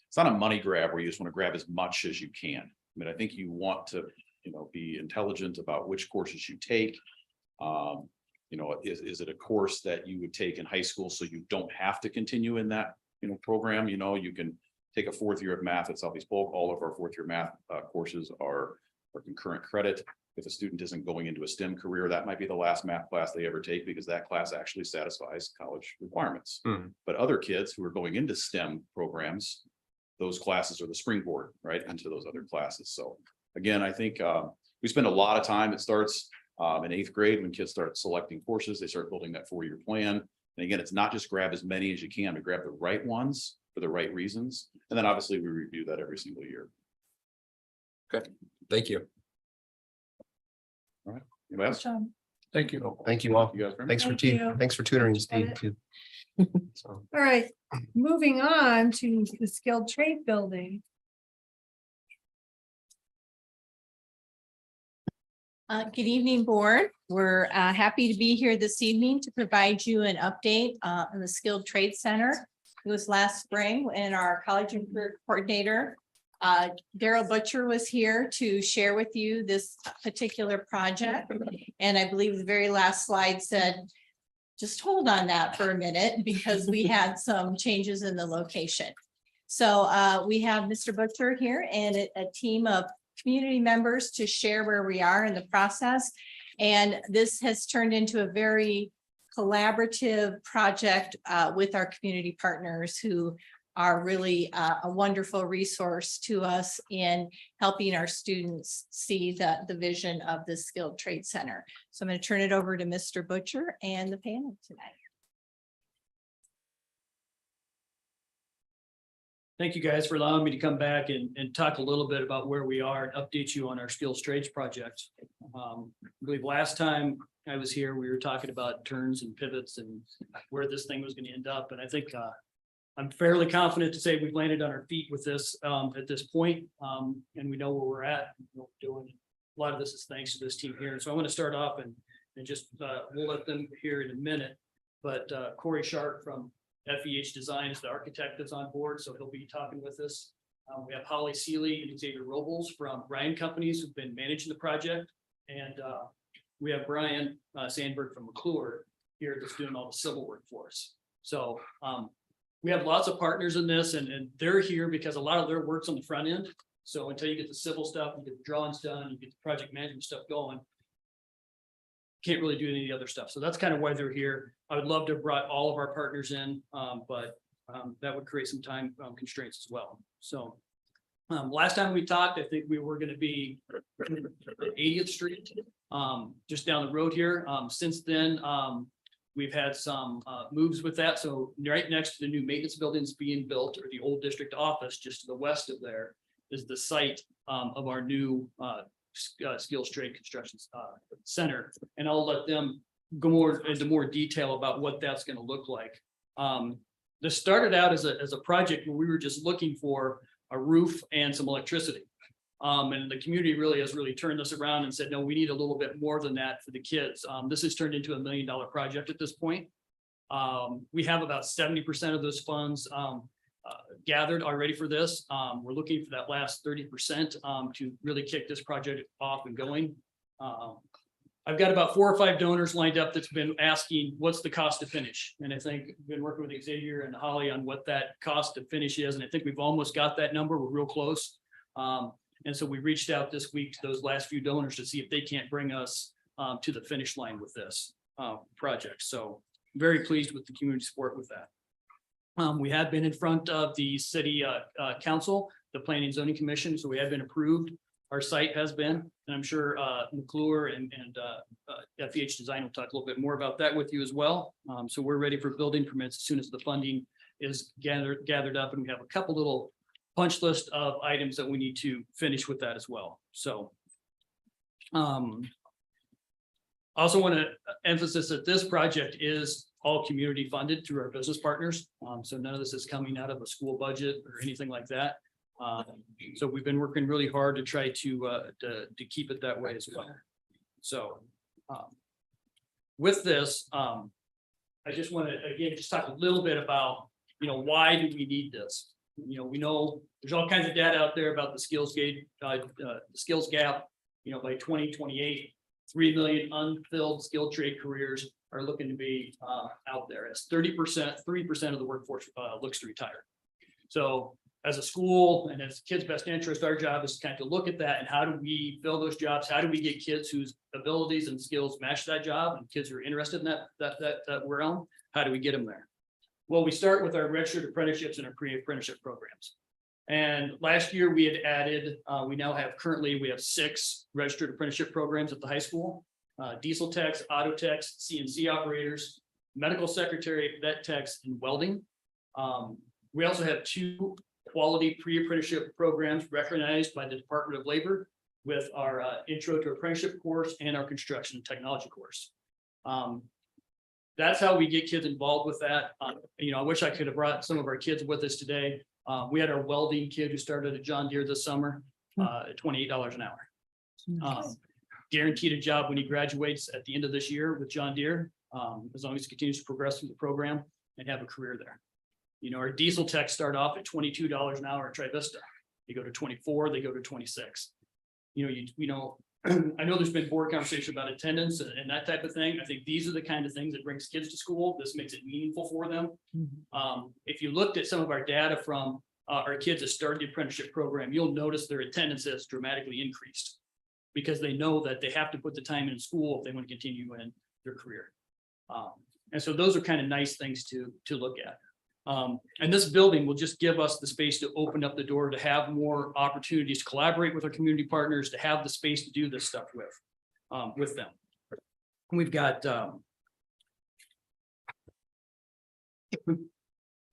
it's not a money grab where you just want to grab as much as you can. I mean, I think you want to, be intelligent about which courses you take. Is it a course that you would take in high school so you don't have to continue in that, program? You can take a fourth year of math at Southeast Polk. All of our fourth year math courses are concurrent credit. If a student isn't going into a STEM career, that might be the last math class they ever take because that class actually satisfies college requirements. But other kids who are going into STEM programs, those classes are the springboard right into those other classes. So again, I think we spend a lot of time. It starts in 8th grade when kids start selecting courses, they start building that 4-year plan. And again, it's not just grab as many as you can, but grab the right ones for the right reasons. And then obviously we review that every single year. Okay, thank you. All right. Anybody else? Thank you. Thank you all. You guys. Thanks for Thank you. thanks for tutoring Steve Edit. too. So, All right, moving on to the skilled trade building. Good evening, board. We're happy to be here this evening to provide you an update on the Skilled Trade Center. It was last spring and our college and career coordinator, Daryl Butcher, was here to share with you this particular project. And I believe the very last slide said, just hold on that for a minute because we had some changes in the location. So we have Mr. Butcher here and a team of community members to share where we are in the process. And this has turned into a very collaborative project with our community partners who are really a wonderful resource to us in helping our students see the vision of the Skilled Trade Center. So I'm going to turn it over to Mr. Butcher and the panel tonight. Thank you guys for allowing me to come back and talk a little bit about where we are and update you on our skills trades project. I believe last time I was here, we were talking about turns and pivots and where this thing was going to end up. And I think I'm fairly confident to say we've landed on our feet with this at this point, and we know where we're at. What we're doing. A lot of this is thanks to this team here. So I want to start off and just we'll let them hear in a minute. But Corey Sharp from FEH Design is the architect that's on board, so he'll be talking with us. We have Holly Seeley and Xavier Robles from Ryan Companies who've been managing the project. And we have Brian Sandberg from McClure here that's doing all the civil work for us. So we have lots of partners in this and they're here because a lot of their work's on the front end. So until you get the civil stuff, you get the drawings done, you get the project management stuff going, can't really do any of the other stuff. So that's kind of why they're here. I would love to have brought all of our partners in, but that would create some time constraints as well. So last time we talked, I think we were going to be 80th Street, just down the road here. Since then, we've had some moves with that. So right next to the new maintenance buildings being built, or the old district office, just to the west of there, is the site of our new skills trade construction center. And I'll let them go into more detail about what that's going to look like. This started out as a project where we were just looking for a roof and some electricity. And the community has turned us around and said, no, we need a little bit more than that for the kids. This has turned into $1 million project at this point. We have about 70% of those funds gathered already for this. We're looking for that last 30% to really kick this project off and going. I've got about 4 or 5 donors lined up that's been asking, what's the cost to finish? And I think I've been working with Xavier and Holly on what that cost to finish is. And I think we've almost got that number. We're real close. And so we reached out this week to those last few donors to see if they can't bring us to the finish line with this project. So very pleased with the community support with that. We have been in front of the city council, the planning and zoning commission. So we have been approved. Our site has been, and I'm sure McClure and FEH Design will talk a little bit more about that with you as well. So we're ready for building permits as soon as the funding is gathered up, and we have a couple little punch list of items that we need to finish with that as well. So also want to emphasize that this project is all community funded through our business partners. So none of this is coming out of a school budget or anything like that. So we've been working really hard to try to keep it that way as well. So with this, I just want to, again, just talk a little bit about, why do we need this? We know there's all kinds of data out there about the skills gap, by 2028, 3 million unfilled skilled trade careers are looking to be out there as 3% of the workforce looks to retire. So as a school and as kids' best interest, our job is to kind of look at that and how do we fill those jobs? How do we get kids whose abilities and skills match that job and kids who are interested in that realm? How do we get them there? Well, we start with our registered apprenticeships and our pre-apprenticeship programs. And last year we had added, we have 6 registered apprenticeship programs at the high school. Diesel techs, auto techs, CNC operators, medical secretary, vet techs, and welding. We also have 2 quality pre-apprenticeship programs recognized by the Department of Labor with our intro to apprenticeship course and our construction and technology course. That's how we get kids involved with that. I wish I could have brought some of our kids with us today. We had our welding kid who started at John Deere this summer at $28 an hour. Guaranteed a job when he graduates at the end of this year with John Deere, as long as he continues to progress through the program and have a career there. Our diesel techs start off at $22 an hour at Trivista. They go to 24, they go to 26. I know there's been board conversation about attendance and that type of thing. I think these are the kind of things that brings kids to school. This makes it meaningful for them. If you looked at some of our data from our kids that started the apprenticeship program, you'll notice their attendance has dramatically increased because they know that they have to put the time in school if they want to continue in their career. And so those are kind of nice things to look at. And this building will just give us the space to open up the door to have more opportunities to collaborate with our community partners, to have the space to do this stuff with them. We've got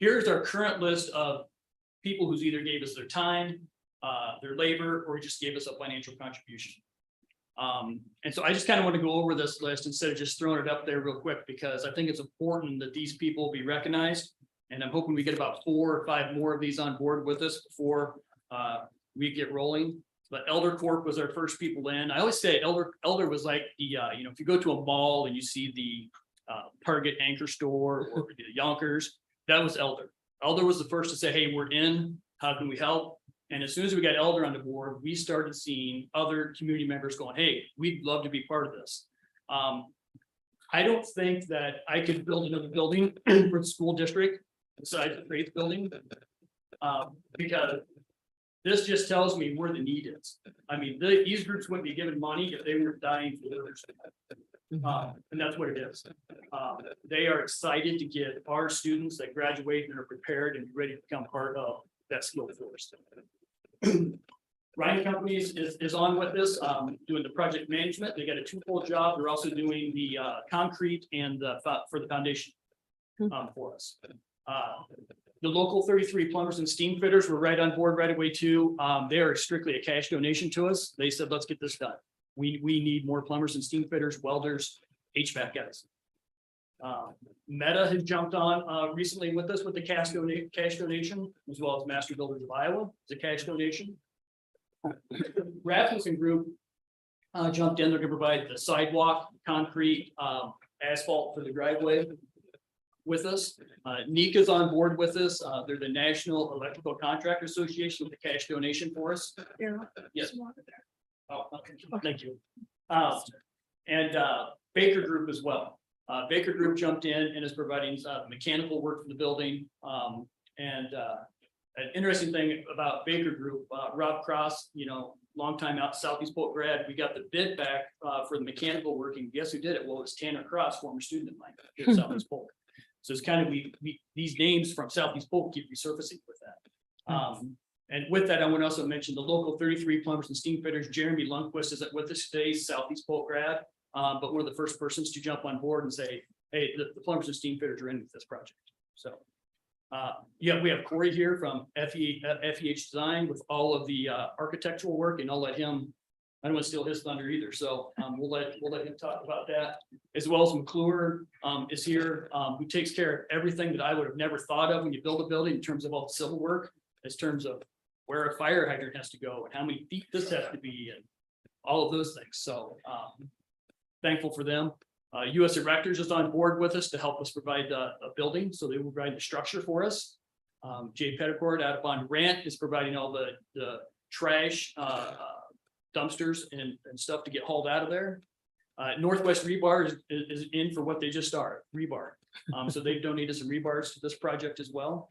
here's our current list of people who's either gave us their time, their labor, or just gave us a financial contribution. And so I just kind of want to go over this list instead of just throwing it up there real quick, because I think it's important that these people be recognized. And I'm hoping we get about 4 or 5 more of these on board with us before we get rolling. But Elder Corp was our first people in. I always say Elder was like the, if you go to a mall and you see the Target anchor store or the Yonkers, that was Elder. Elder was the first to say, hey, we're in, how can we help? And as soon as we got Elder on the board, we started seeing other community members going, hey, we'd love to be part of this. I don't think that I could build another building for the school district besides the Faith building, because this just tells me where the need is. I mean, these groups wouldn't be given money if they were dying for others. And that's what it is. They are excited to get our students that graduate and are prepared and ready to become part of that skill force. Ryan Companies is on with this, doing the project management. They got a 2-full job. They're also doing the concrete and for the foundation for us. The local 33 plumbers and steam fitters were right on board right away too. They are strictly a cash donation to us. They said, let's get this done. We need more plumbers and steam fitters, welders, HVAC guys. Meta has jumped on recently with us with the cash donation, as well as Master Builders of Iowa. It's a cash donation. Rasmussen Group jumped in. They're going to provide the sidewalk, concrete, asphalt for the driveway with us. NECA's on board with us. They're the National Electrical Contractor Association with the cash donation for us. Yes. Oh, okay. Thank you. And Baker Group as well. Baker Group jumped in and is providing mechanical work for the building. An interesting thing about Baker Group, Rob Cross, longtime out Southeast Polk grad, we got the bid back for the mechanical working. Guess who did it? Well, it was Tanner Cross, former student of mine at Southeast Polk. So it's kind of these names from Southeast Polk keep resurfacing with that. And with that, I want to also mention the local 33 plumbers and steam fitters. Jeremy Lundquist is with us today, Southeast Polk grad, but one of the first persons to jump on board and say, hey, the plumbers and steam fitters are in with this project. So yeah, we have Corey here from FEH Design with all of the architectural work, and I'll let him, I don't want to steal his thunder either. So we'll let him talk about that, as well as McClure is here, who takes care of everything that I would have never thought of when you build a building in terms of all the civil work, in terms of where a fire hydrant has to go and how many feet this has to be and all of those things. So thankful for them. US Erectors is on board with us to help us provide a building, so they will provide the structure for us. Jay Petticord out of on Grant is providing all the trash dumpsters and stuff to get hauled out of there. Northwest Rebar is in for what they just started, rebar. So they've donated some rebars to this project as well.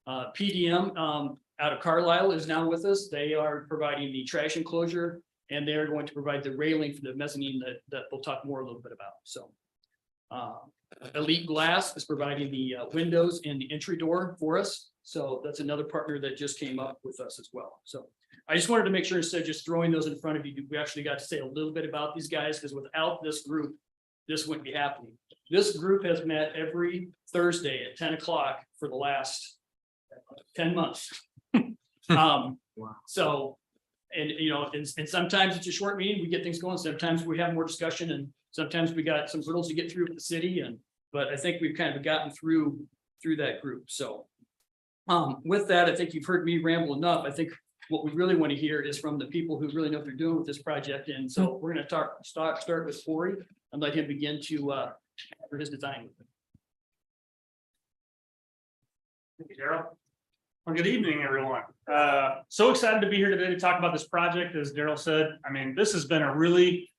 PDM out of Carlisle is now with us. They are providing the trash enclosure, and they're going to provide the railing for the mezzanine that we'll talk more a little bit about. So Elite Glass is providing the windows and the entry door for us. So that's another partner that just came up with us as well. So I just wanted to make sure, instead of just throwing those in front of you, we actually got to say a little bit about these guys, because without this group, this wouldn't be happening. This group has met every Thursday at 10 o'clock for the last 10 months. So, and you know, and sometimes it's a short meeting, we get things going. Sometimes we have more discussion, and sometimes we got some hurdles to get through with the city. But I think we've kind of gotten through that group. So with that, I think you've heard me ramble enough. I think what we really want to hear is from the people who really know what they're doing with this project. And so we're going to start with Corey and let him begin to for his design. Thank you, Daryl. Well, good evening, everyone. So excited to be here today to talk about this project. As Daryl said, I mean, this has been a really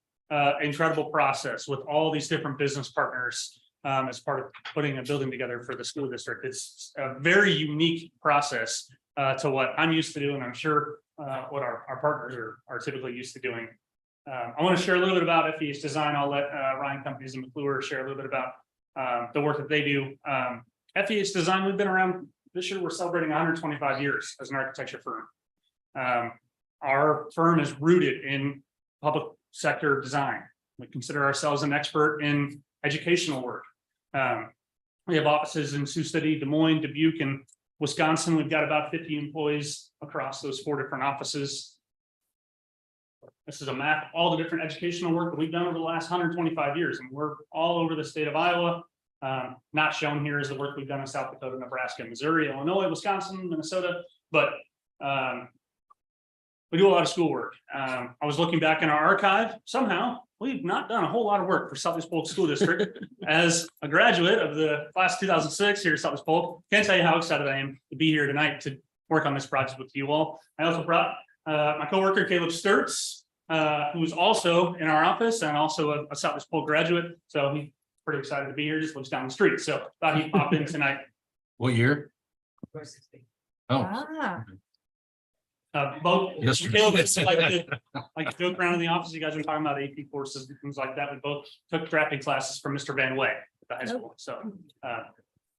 incredible process with all these different business partners as part of putting a building together for the school district. It's a very unique process to what I'm used to doing. I'm sure what our partners are typically used to doing. I want to share a little bit about FEH Design. I'll let Ryan Companies and McClure share a little bit about the work that they do. FEH Design, we've been around. This year, we're celebrating 125 years as an architecture firm. Our firm is rooted in public sector design. We consider ourselves an expert in educational work. We have offices in Sioux City, Des Moines, Dubuque, and Wisconsin. We've got about 50 employees across those 4 different offices. This is a map of all the different educational work that we've done over the last 125 years, and we're all over the state of Iowa. Not shown here is the work we've done in South Dakota, Nebraska, Missouri, Illinois, Wisconsin, Minnesota, but we do a lot of schoolwork. I was looking back in our archive. Somehow we've not done a whole lot of work for Southeast Polk School District. As a graduate of the class 2006 here at Southeast Polk, can't tell you how excited I am to be here tonight to work on this project with you all. I also brought my coworker Caleb Sturts, who's also in our office and also a Southeast Polk graduate. So he's pretty excited to be here. Just lives down the street. So thought he'd pop in tonight. What year? Oh, Both. Yes. Caleb is like joke around in the office. You guys are talking about AP courses and things like that. We both took drafting classes from Mr. Van Way at the high school. So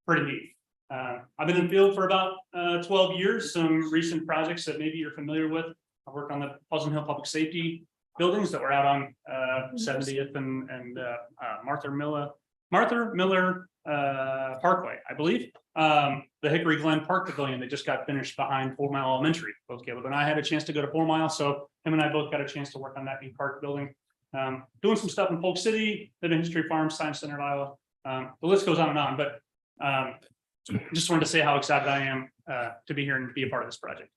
pretty neat. I've been in the field for about 12 years. Some recent projects that maybe you're familiar with. I worked on the Pleasant Hill Public Safety buildings that were out on 70th and Martha Miller Parkway, I believe. The Hickory Glen Park Pavilion that just got finished behind 4 Mile Elementary. Both Caleb and I had a chance to go to 4 Mile, so him and I both got a chance to work on that new park building. Doing some stuff in Polk City, Living History Farm, Science Center, Iowa. The list goes on, but just wanted to say how excited I am to be here and be a part of this project.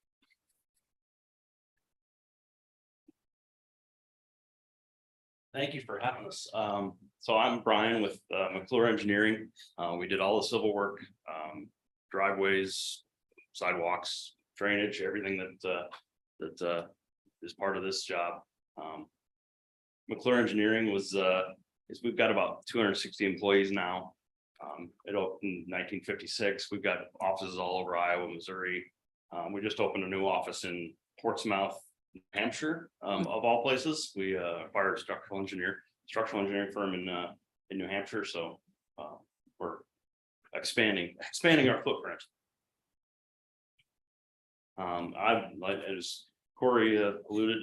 Thank you for having us. So I'm Brian with McClure Engineering. We did all the civil work, driveways, sidewalks, drainage, everything that is part of this job. McClure Engineering we've got about 260 employees now. It opened in 1956. We've got offices all over Iowa, Missouri. We just opened a new office in Portsmouth, New Hampshire, of all places. We acquired a structural engineering firm in New Hampshire. So we're expanding our footprint. As Corey alluded,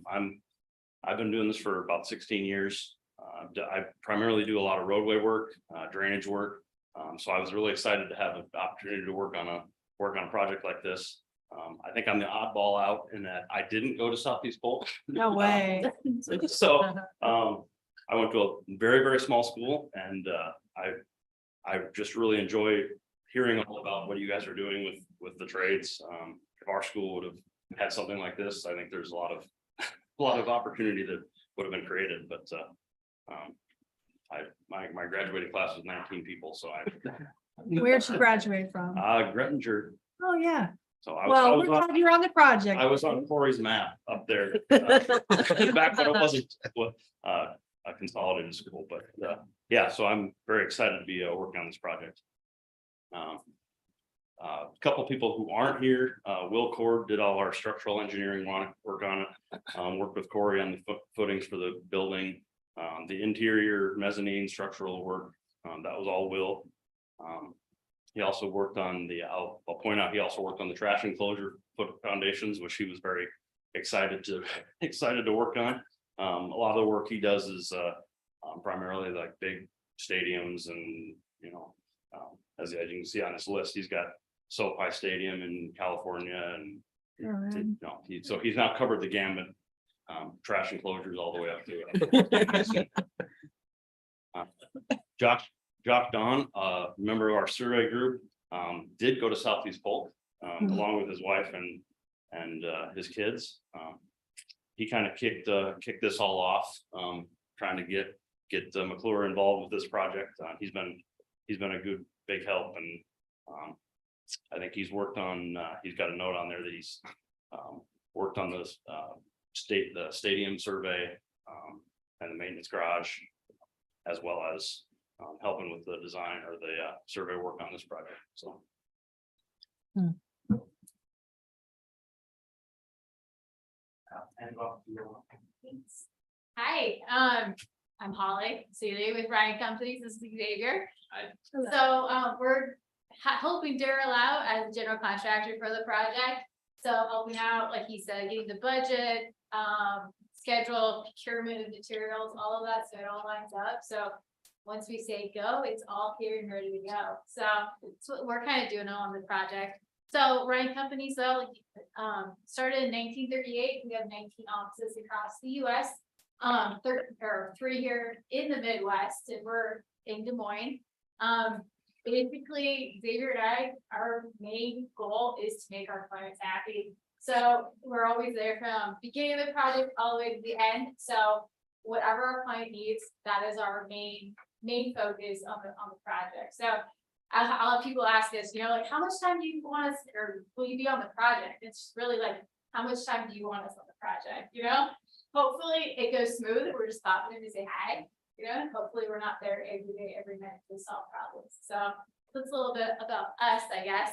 I've been doing this for about 16 years. I primarily do a lot of roadway work, drainage work. So I was really excited to have an opportunity to work on a project like this. I think I'm the oddball out in that I didn't go to Southeast Polk. No way. So I went to a very, very small school, and I just really enjoy hearing all about what you guys are doing with the trades. If our our school would have had something like this, I think there's a lot of opportunity that would have been created, but my graduating class was 19 people, so Where'd you graduate from? Grettinger. Oh, yeah. So I Well, was we're on, glad you're on the project. I was on Corey's map up there. Back when it wasn't a consolidated school, but yeah, so I'm very excited to be working on this project. A couple people who aren't here, Will Cord did all our structural engineering work on it. Worked with Corey on the footings for the building, the interior mezzanine structural work. That was all Will. He also worked on I'll point out, he also worked on the trash enclosure foundations, which he was very excited to work on. A lot of the work he does is primarily like big stadiums, and as you can see on this list, he's got SoFi Stadium in California, and so he's now covered the gamut, trash enclosures all the way up to Josh Don, member of our survey group, did go to Southeast Polk along with his wife and his kids. He kind of kicked this all off, trying to get McClure involved with this project. He's been a good big help, and I think he's worked on. He's got a note on there that he's worked on the stadium survey and the maintenance garage, as well as helping with the design or the survey work on this project. So. Hi, I'm Holly Seeley with Ryan Companies. This is Xavier. So we're helping Daryl out as a general contractor for the project. So helping out, like he said, getting the budget, schedule, procurement of materials, all of that, so it all lines up. So once we say go, it's all here and ready to go. So that's what we're kind of doing on the project. So Ryan Companies, started in 1938. We have 19 offices across the US, 3 here in the Midwest, and we're in Des Moines. Basically, Xavier and I, our main goal is to make our clients happy. So we're always there from beginning of the project all the way to the end. So whatever our client needs, that is our main focus on the project. So I'll have people ask us, like, how much time do you want us, or will you be on the project? It's really like, how much time do you want us on the project? Hopefully it goes smooth. We're just stopping in to say hi. Hopefully we're not there every day, every minute to solve problems. So that's a little bit about us, I guess,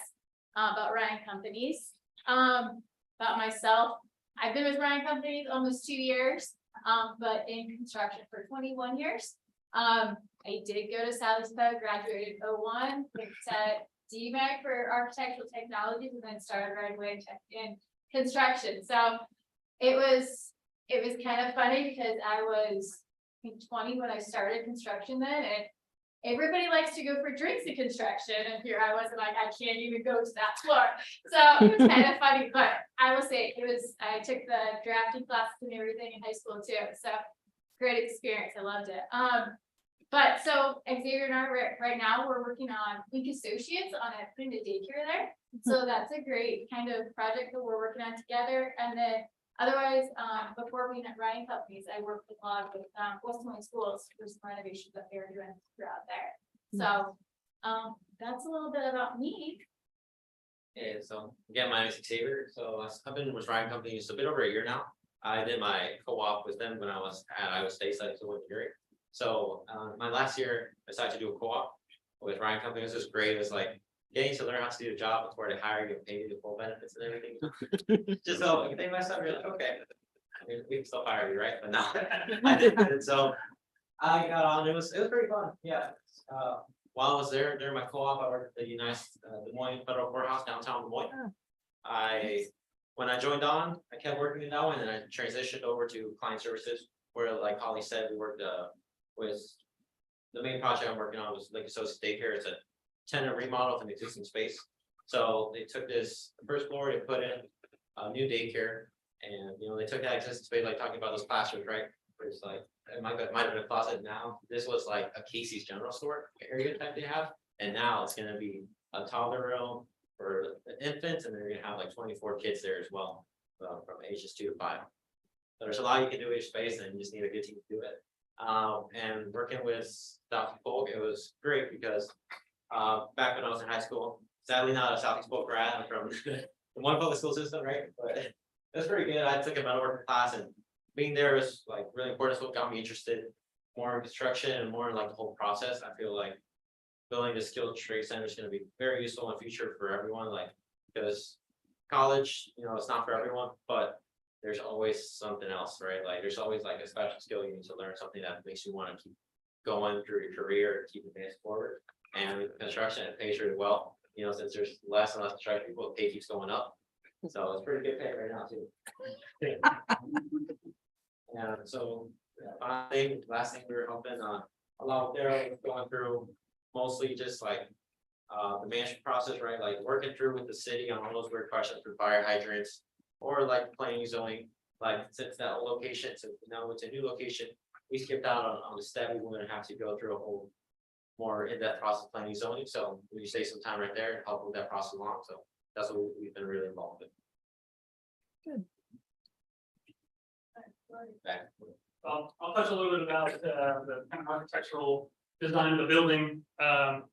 about Ryan Companies. About myself, I've been with Ryan Companies almost 2 years, but in construction for 21 years. I did go to Southeast Polk, graduated in 2001, picked at DMAC for architectural technologies, and then started right away in construction. So it was kind of funny because I was 20 when I started construction then, and everybody likes to go for drinks in construction, and here I was like, I can't even go to that floor. So it was kind of funny, but I will say I took the drafting classes and everything in high school too. So great experience. I loved it. But so Xavier and I right now we're working on Link Associates on putting a daycare there. So that's a great kind of project that we're working on together. And then otherwise, before being at Ryan Companies, I worked a lot with West Des Moines Schools for some renovations that they're doing throughout there. So that's a little bit about me. Okay, so again, my name is Xavier. So I've been with Ryan Companies a bit over a year now. I did my co-op with them when I was at Iowa State studying civil engineering. So my last year, I decided to do a co-op with Ryan Companies. It was great. It was like getting to learn how to do the job before they hire you and pay you the full benefits and everything. Just so if they mess up, you're like, okay, I mean, we can still hire you, right? But no, I didn't. So I got on. It was pretty fun. Yeah. While I was there during my co-op, I worked at the Des Moines Federal Courthouse downtown Des Moines. When I joined on, I kept working in that one, and I transitioned over to client services, where, like Holly said, we worked with the main project I'm working on was Link Associates Daycare. It's a tenant remodel of an existing space. So they took the first floor, they put in a new daycare, and they took that existing space, like talking about those classrooms, right? Where it's like it might have been a closet now. This was like a Casey's general store area type they have, and now it's gonna be a toddler room, for the infants, and they're gonna have like 24 kids there as well, from ages 2 to 5. So there's a lot you can do with your space, and you just need a good team to do it. And working with Southeast Polk, it was great because back when I was in high school, sadly not a Southeast Polk grad, I'm from the one public school system, right? But that's pretty good. I took a metal working class, and being there was like really important. It's what got me interested more in construction and more in like the whole process. I feel like building a skilled trade center is going to be very useful in the future for everyone, like because college, it's not for everyone, but there's always something else, right? Like there's always like a special skill you need to learn, something that makes you want to keep going through your career and keep advancing forward. And with construction, it pays really well, since there's less and less construction people, pay keeps going up. So it's pretty good pay right now too. And so last thing we were hoping a lot there going through mostly just like the management process, right? Like working through with the city on all those weird questions for fire hydrants or like planning zoning, like since that location, so now it's a new location, we skipped out on the step. We were gonna have to go through a whole more in-depth process of planning zoning. So we save some time right there and help move that process along. So that's what we've been really involved in. Back. I'll touch a little bit about the kind of architectural design of the building.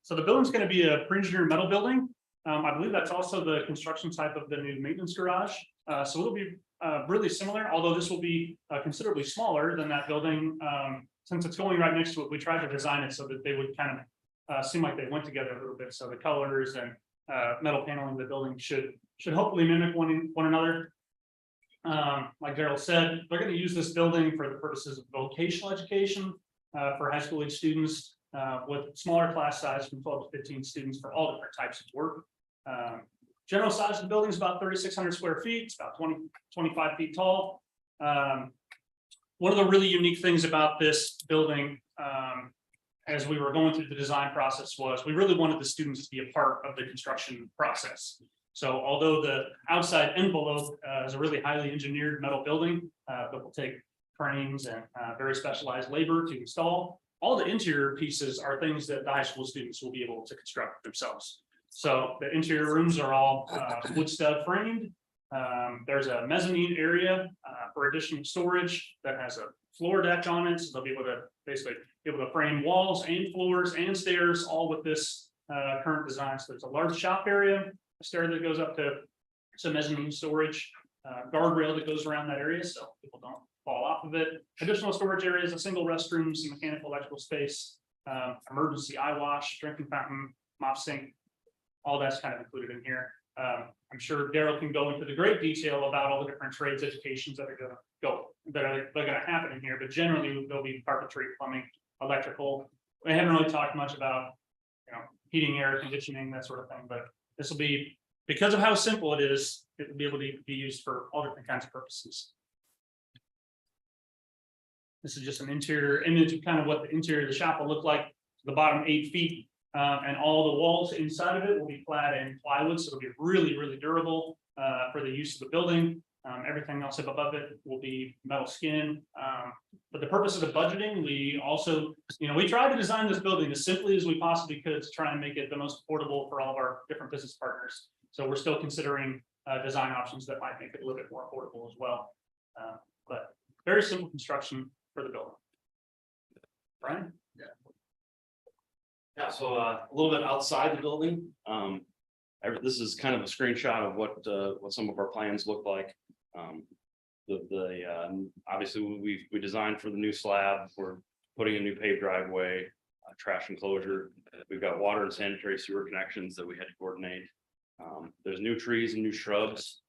So the building's going to be a pre-engineered metal building. I believe that's also the construction type of the new maintenance garage. So it'll be really similar, although this will be considerably smaller than that building. Since it's going right next to it, we tried to design it so that they would kind of seem like they went together a little bit. So the colors and metal paneling of the building should hopefully mimic one another. Like Daryl said, they're going to use this building for the purposes of vocational education for high school age students with smaller class size from 12 to 15 students for all different types of work. General size of the building is about 3,600 square feet. It's about 25 feet tall. One of the really unique things about this building as we were going through the design process was we really wanted the students to be a part of the construction process. So although the outside envelope is a really highly engineered metal building that will take cranes and very specialized labor to install, all the interior pieces are things that the high school students will be able to construct themselves. So the interior rooms are all wood stud framed. There's a mezzanine area for additional storage that has a floor deck on it. So they'll be able to basically be able to frame walls and floors and stairs all with this current design. So there's a large shop area, a stair that goes up to some mezzanine storage, guardrail that goes around that area so people don't fall off of it. Additional storage areas, a single restrooms, mechanical electrical space, emergency eye wash, drinking fountain, mop sink. All that's kind of included in here. I'm sure Daryl can go into the great detail about all the different trades educations that are going to happen in here, but generally there'll be carpentry, plumbing, electrical. We haven't really talked much about, heating, air conditioning, that sort of thing, but this will be, because of how simple it is, it will be able to be used for all different kinds of purposes. This is just an interior image of kind of what the interior of the shop will look like. The bottom 8 feet. And all the walls inside of it will be clad in plywood, so it'll be really, really durable for the use of the building. Everything else up above it will be metal skin. For the purpose of the budgeting, we also, we tried to design this building as simply as we possibly could to try and make it the most affordable for all of our different business partners. So we're still considering design options that might make it a little bit more affordable as well. But very simple construction for the building. Brian? Yeah, so a little bit outside the building. This is kind of a screenshot of what some of our plans look like. Obviously we designed for the new slab. We're putting a new paved driveway, trash enclosure. We've got water and sanitary sewer connections that we had to coordinate. There's new trees and new shrubs.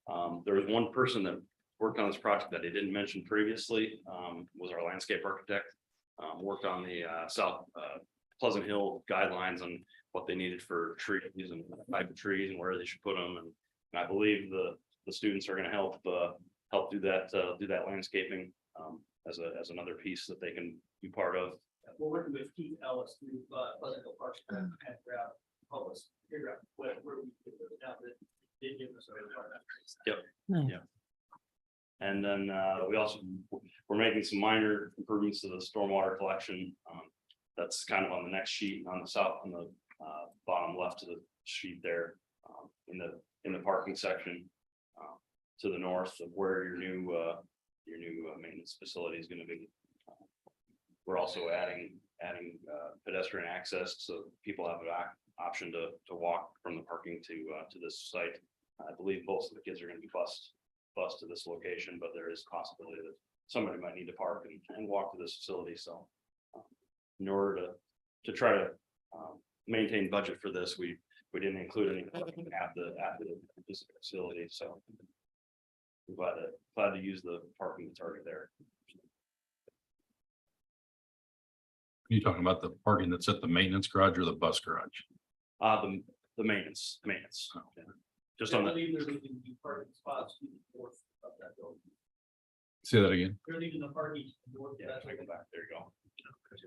There was one person that worked on this project that I didn't mention previously, was our landscape architect. Worked on the South Pleasant Hill guidelines on what they needed for trees and type of trees and where they should put them. And I believe the students are going to help do that landscaping as another piece that they can be part of. We're working with Keith Ellis through Pleasant Hill Parks and figure out where we can put it down that did give us a Yep. Yeah. And then we're making some minor improvements to the stormwater collection. That's kind of on the next sheet on the bottom left of the sheet there. in the parking section. To the north of where your new maintenance facility is gonna be. We're also adding pedestrian access, so people have an option to walk from the parking to this site. I believe most of the kids are gonna be bused to this location, but there is a possibility that somebody might need to park and walk to this facility, so. In order to try to maintain budget for this, we didn't include anything at the facility, so. I'm glad to use the parking target there. You talking about the parking that's at the maintenance garage or the bus garage? The maintenance. Yeah. Just on the, There's even parking spots to the north of that building. Say that again. They're leaving the parking north. yeah, I go back, there you go.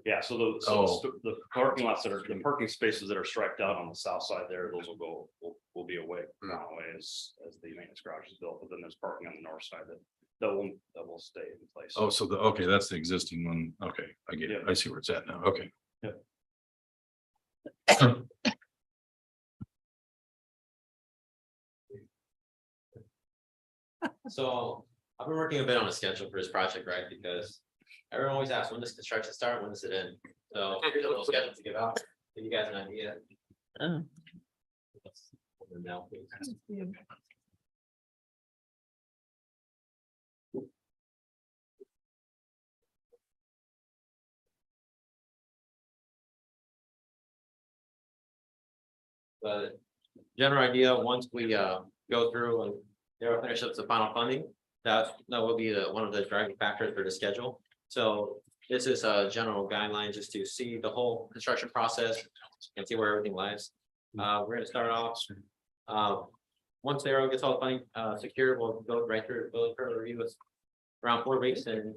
Yeah, so the parking lots the parking spaces that are striped out on the south side there, those will be away, gone away as the maintenance garage is built, but then there's parking on the north side that will stay in place. Oh, so okay, that's the existing one. Okay, I get it. I see where it's at now. Okay. So I've been working a bit on a schedule for this project, right? Because everyone always asks, when does construction start? When does it end? So here's a little schedule to give out, give you guys an idea. Oh. Now, please. But general idea, once we go through and they'll finish up the final funding, that will be one of the driving factors for the schedule. So this is a general guideline just to see the whole construction process and see where everything lies. We're gonna start off. Once the arrow gets all the funding secured, we'll go right through the building permit review. It's around 4 weeks and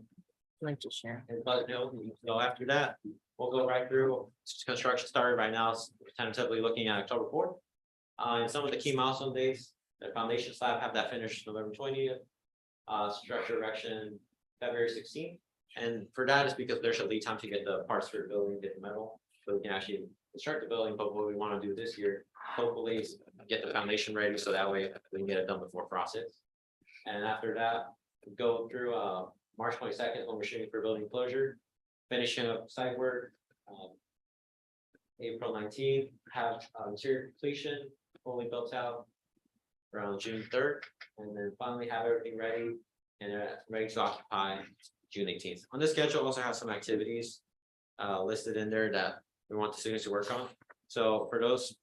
Like to share. so after that, we'll go right through. Construction started right now, tentatively looking at October 4th. And some of the key milestone dates, the foundation slab have that finished November 20th. Structure erection February 16th. And for that is because there's a lead time to get the parts for the building, get the metal, so we can actually construct the building. But what we want to do this year, hopefully, is get the foundation ready, so that way we can get it done before frost hits. And after that, go through March 22nd when we're shooting for building closure, finishing up site work. April 19th, have interior completion fully built out around June 3rd, and then finally have everything ready and ready to occupy June 18th. On this schedule, also have some activities listed in there that we want the students to work on. So for those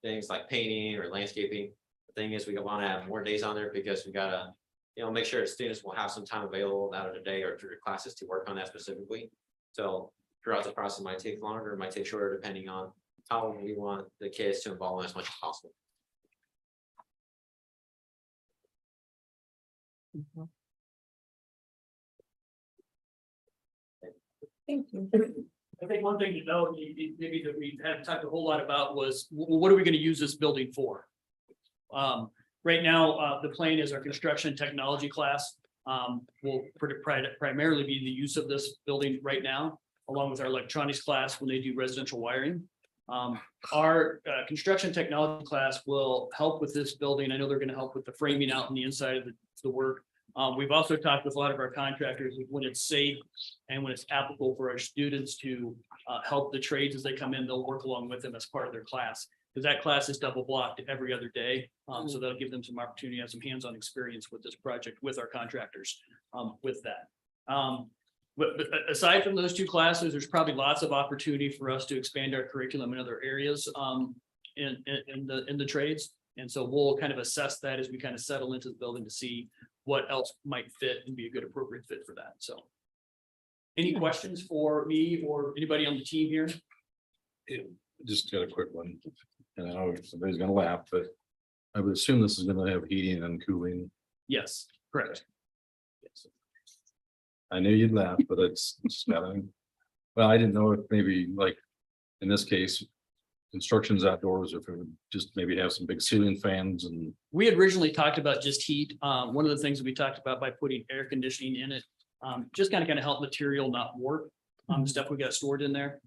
things like painting or landscaping, the thing is we want to have more days on there because we gotta, make sure the students will have some time available out of the day or through the classes to work on that specifically. So throughout the process, it might take longer, it might take shorter, depending on how we want the kids to involve as much as possible. Thank you. I think one thing to note, maybe that we haven't talked a whole lot about was, what are we gonna use this building for? Right now, the plan is our construction technology class will primarily be the use of this building right now, along with our electronics class when they do residential wiring. Our construction technology class will help with this building. I know they're gonna help with the framing out on the inside of the work. We've also talked with a lot of our contractors when it's safe and when it's applicable for our students to help the trades as they come in, they'll work along with them as part of their class. Because that class is double blocked every other day. So that'll give them some opportunity to have some hands-on experience with this project with our contractors with that. But aside from those two classes, there's probably lots of opportunity for us to expand our curriculum in other areas in the trades. And so we'll kind of assess that as we kind of settle into the building to see what else might fit and be a good appropriate fit for that. So any questions for me or anybody on the team here? Just got a quick one. And I know somebody's gonna laugh, but I would assume this is gonna have heating and cooling. Yes, correct. I knew you'd laugh, but it's gotta. Well, I didn't know if maybe like in this case, construction's outdoors, if it would just maybe have some big ceiling fans and. We had originally talked about just heat. One of the things we talked about by putting air conditioning in it, just kind of help material not warp stuff we got stored in there.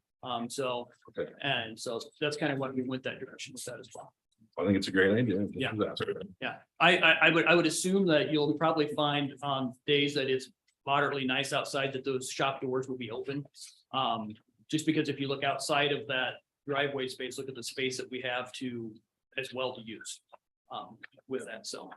So Okay. and so that's kind of why we went that direction with that as well. I think it's a great idea. Yeah. Yeah, I would assume that you'll probably find on days that it's moderately nice outside that those shop doors will be open. Just because if you look outside of that driveway space, look at the space that we have to as well to use with that, so.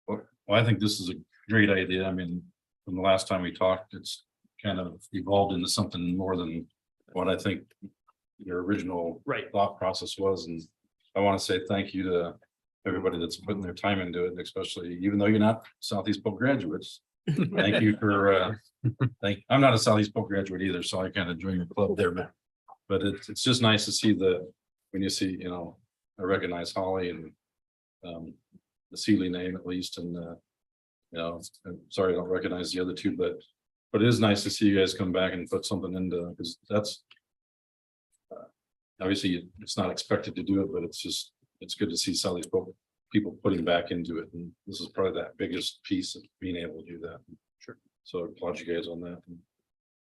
Well, I think this is a great idea. I mean, from the last time we talked, it's kind of evolved into something more than what I think your original Right. thought process was. And I want to say thank you to everybody that's putting their time into it, and especially even though you're not Southeast Polk graduates. Thank you for, I'm not a Southeast Polk graduate either, so I kind of joined your club there, but it's just nice to see when you see, I recognize Holly and the Sealy name at least, and I'm sorry, I don't recognize the other two, but it is nice to see you guys come back and put something into, because that's obviously it's not expected to do it, but it's good to see Southeast Polk people putting back into it, and this is probably that biggest piece of being able to do that. Sure. So I applaud you guys on that. And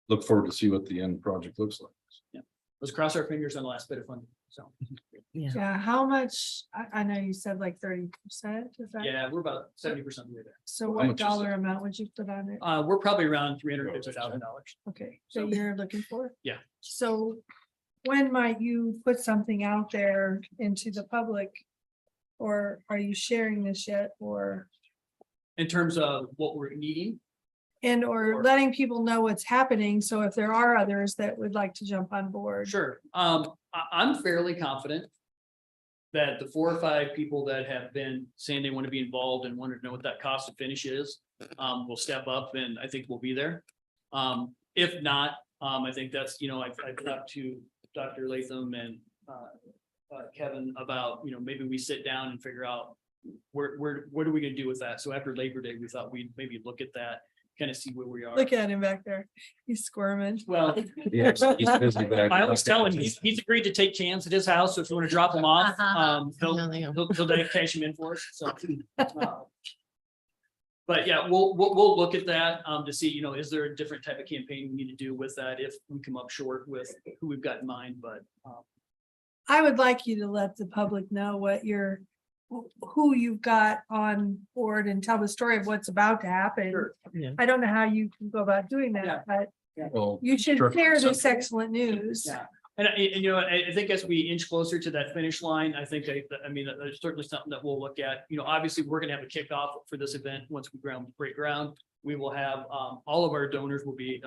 look forward to see what the end project looks like. Yeah, let's cross our fingers on the last bit of funding, so. Yeah, how much, I know you said like 30%, is that? Yeah, we're about 70% of the way there. So How what much is dollar amount would you put on it? We're probably around $350,000. Okay, So- that you're looking for? Yeah. So when might you put something out there into the public? Or are you sharing this yet, or, In terms of what we're needing, or letting people know what's happening? So if there are others that would like to jump on board. sure. I'm fairly confident that the 4 or 5 people that have been saying they want to be involved and want to know what that cost of finish is, will step up, and I think we'll be there. If not, I think that's, I've talked to Dr. Latham and Kevin about, maybe we sit down and figure out what are we gonna do with that? So after Labor Day, we thought we'd maybe look at that, kind of see where we are. Look at him back there. He's squirming. Well, Yeah, he's busy back. I always tell him, he's agreed to take cans at his house, so if you want to drop him off, he'll cash him in for us, so. But yeah, we'll look at that, to see, is there a different type of campaign we need to do with that if we come up short with who we've got in mind, but. I would like you to let the public know who you've got on board and tell the story of what's about to happen. Sure. Yeah. I don't know how you can go about doing Yeah. that, but Well, you should sure. share this excellent news. Yeah, and I think as we inch closer to that finish line, I think, there's certainly something that we'll look at. Obviously, we're gonna have a kickoff for this event. Once we break ground, we will have, all of our donors will be,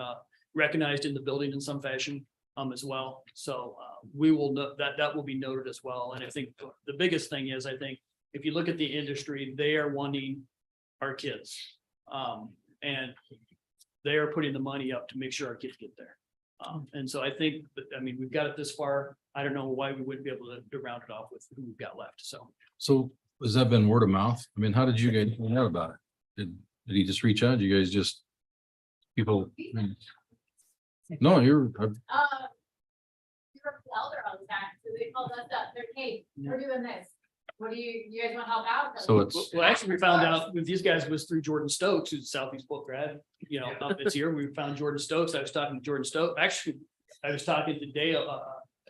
recognized in the building in some fashion, as well. So, we will know that will be noted as well. And I think the biggest thing is, I think, if you look at the industry, they are wanting our kids. And they are putting the money up to make sure our kids get there. And so I think that, we've got it this far. I don't know why we wouldn't be able to round it off with who we've got left, So has that been word of mouth? I mean, how did you guys find out about it? Did he just reach out? You guys just people? No, You're elder all the time, so they called us up, they're, hey, we're doing this. What do you guys want to help out? So it's well, actually, we found out with these guys was through Jordan Stokes, who's a Southeast Polk grad, it's here. We found Jordan Stokes. I was talking to Jordan Stokes. Actually, I was talking to Dale,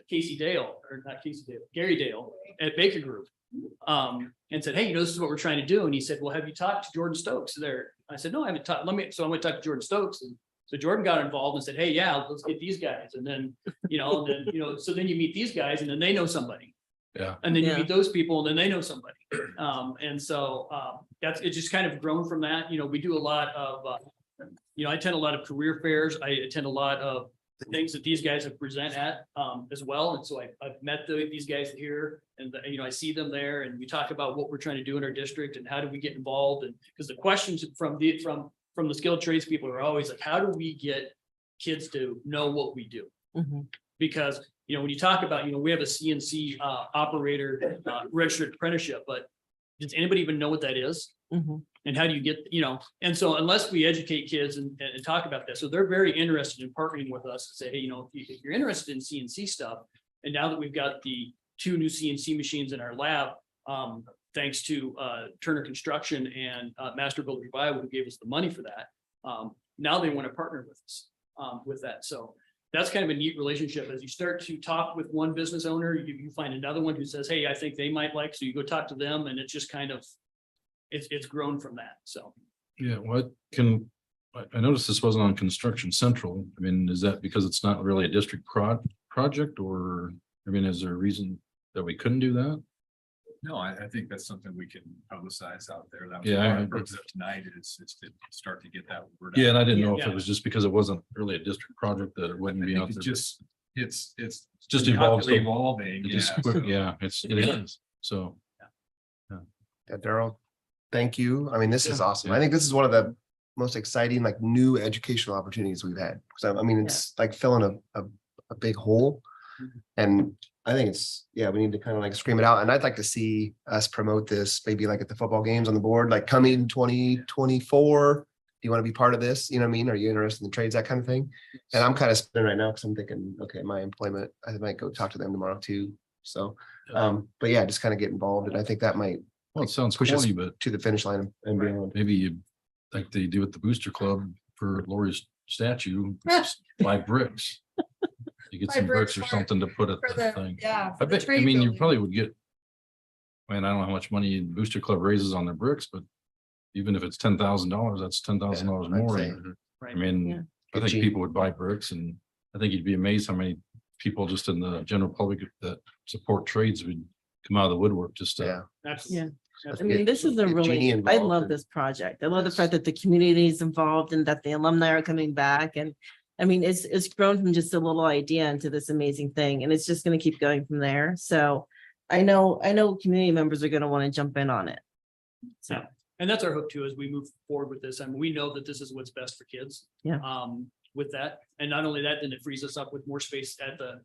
Casey Dale, or not Casey Dale, Gary Dale at Baker Group. And said, hey, this is what we're trying to do. And he said, well, have you talked to Jordan Stokes there? I said, no, I haven't talked. So I went to talk to Jordan Stokes, and so Jordan got involved and said, hey, yeah, let's get these guys. And then, so then you meet these guys, and then they know somebody. Yeah. And then you meet those people, and then they know somebody. And so it's just kind of grown from that. We do a lot of, I attend a lot of career fairs. I attend a lot of the things that these guys have present at as well. And so I've met these guys here, and I see them there, and we talk about what we're trying to do in our district and how do we get involved. And because the questions from the skilled trades people are always like, how do we get kids to know what we do? Because when you talk about, we have a CNC operator registered apprenticeship, but does anybody even know what that is? And how do you get, and so unless we educate kids and talk about that, so they're very interested in partnering with us to say, hey, if you're interested in CNC stuff, and now that we've got the 2 new CNC machines in our lab, thanks to Turner Construction and Master Builders of Iowa, who gave us the money for that, now they want to partner with us with that. So that's kind of a neat relationship. As you start to talk with one business owner, you find another one who says, hey, I think they might like, so you go talk to them, and it's just kind of, it's grown from that, so. Yeah, I noticed this wasn't on Construction Central. I mean, is that because it's not really a district project, or, I mean, is there a reason that we couldn't do that? No, I think that's something we can publicize out there. That was Yeah, part I of the purpose of tonight is to start to get that word out. Yeah, and I didn't know if Yeah. it was just because it wasn't really a district project that it I wouldn't be think out it's there. just, it's Just evolves. rapidly evolving. It just, yeah, so- yeah, it is. So, Yeah, Daryl, thank you. I mean, this is awesome. I Yeah. think this is one of the most exciting, like, new educational opportunities we've had. Because I mean, it's like filling a big hole. And I think it's, yeah, we need to kind of like scream it out. And I'd like to see us promote this, maybe like at the football games on the board, like coming 2024. Do you want to be part of this? You know what I mean? Are you interested in the trades, that kind of thing? And I'm kind of spinning right now because I'm thinking, okay, my employment, I might go talk to them tomorrow too. So, but yeah, just kind of get involved. And I think that might well, it sounds push us corny, but to the finish line and beyond. maybe you, like they do at the Booster Club for Lori's statue, just buy bricks. You get Buy some bricks bricks or for- something to put at For the the, thing. yeah. I for the bet, I trade mean, you building. probably would get. I mean, I don't know how much money Booster Club raises on their bricks, but even if it's $10,000, that's $10,000 I'd more. say. And, I Right. mean, Yeah. I think Cheap. people would buy bricks, and I think you'd be amazed how many people just in the general public that support trades would come out of the woodwork just Yeah. to. Absolutely. I mean, this is a Get really, Jeannie I involved love and- this project. I love the fact that the community is involved and that the alumni are coming back. And I mean, it's grown from just a little idea into this amazing thing, and it's just gonna keep going from there. So I know community members are gonna want to jump in on it. So, Yeah. And that's our hope too, as we move forward with this. I mean, we know that this is what's best for kids. Yeah. With that, and not only that, then it frees us up with more space at the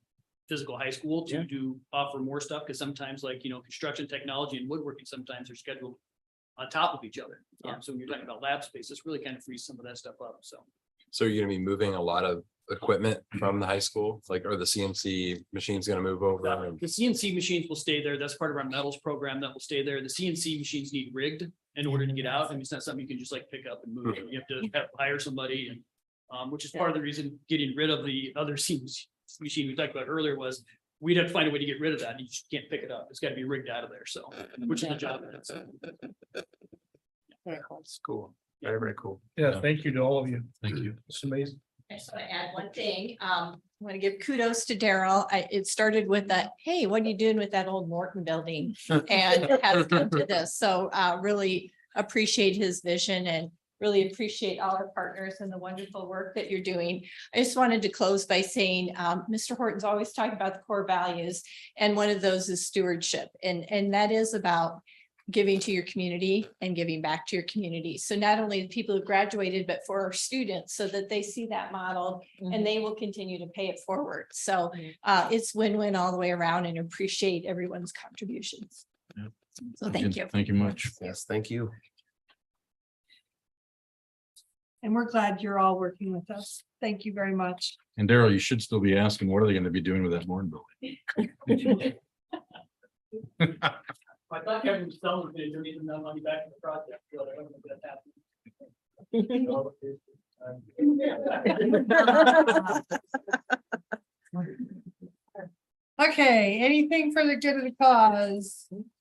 physical high school to Yeah. do, offer more stuff, because sometimes like, construction technology and woodworking, sometimes are scheduled on top of each other. Yeah. So when you're talking about lab space, this really kind of frees some of that stuff up, so. So you're gonna be moving a lot of equipment from the high school, like, are the CNC machines gonna move over? The CNC machines will stay there. That's part of our metals program that will stay there. The CNC machines need rigged in order to get out. I mean, it's not something you can just like pick up and move. You have to hire somebody, and which is part of the reason getting rid of the other CNC machine we talked about earlier was we'd have to find a way to get rid of that. You just can't pick it up. It's got to be rigged out of there. So, which is the job. It's cool. Very, very cool. Yeah, thank you to all of you. Thank you. It's amazing. I just want to add one thing. I want to give kudos to Daryl. It started with that, hey, what are you doing with that old Morton building? And has come to this. So really appreciate his vision and really appreciate all our partners and the wonderful work that you're doing. I just wanted to close by saying, Mr. Horton's always talking about the core values, and one of those is stewardship. And that is about giving to your community and giving back to your community. So not only the people who graduated, but for our students, so that they see that modeled and they will continue to pay it forward. So it's win-win all the way around, and appreciate everyone's contributions. Yeah. So thank you. Thank you much. Yes, thank you. And we're glad you're all working with us. Thank you very much. And Daryl, you should still be asking, what are they going to be doing with that Morton building? I thought Kevin was telling me they're needing that money back in the project. So I don't know if that happened. Okay, anything for the good of the cause?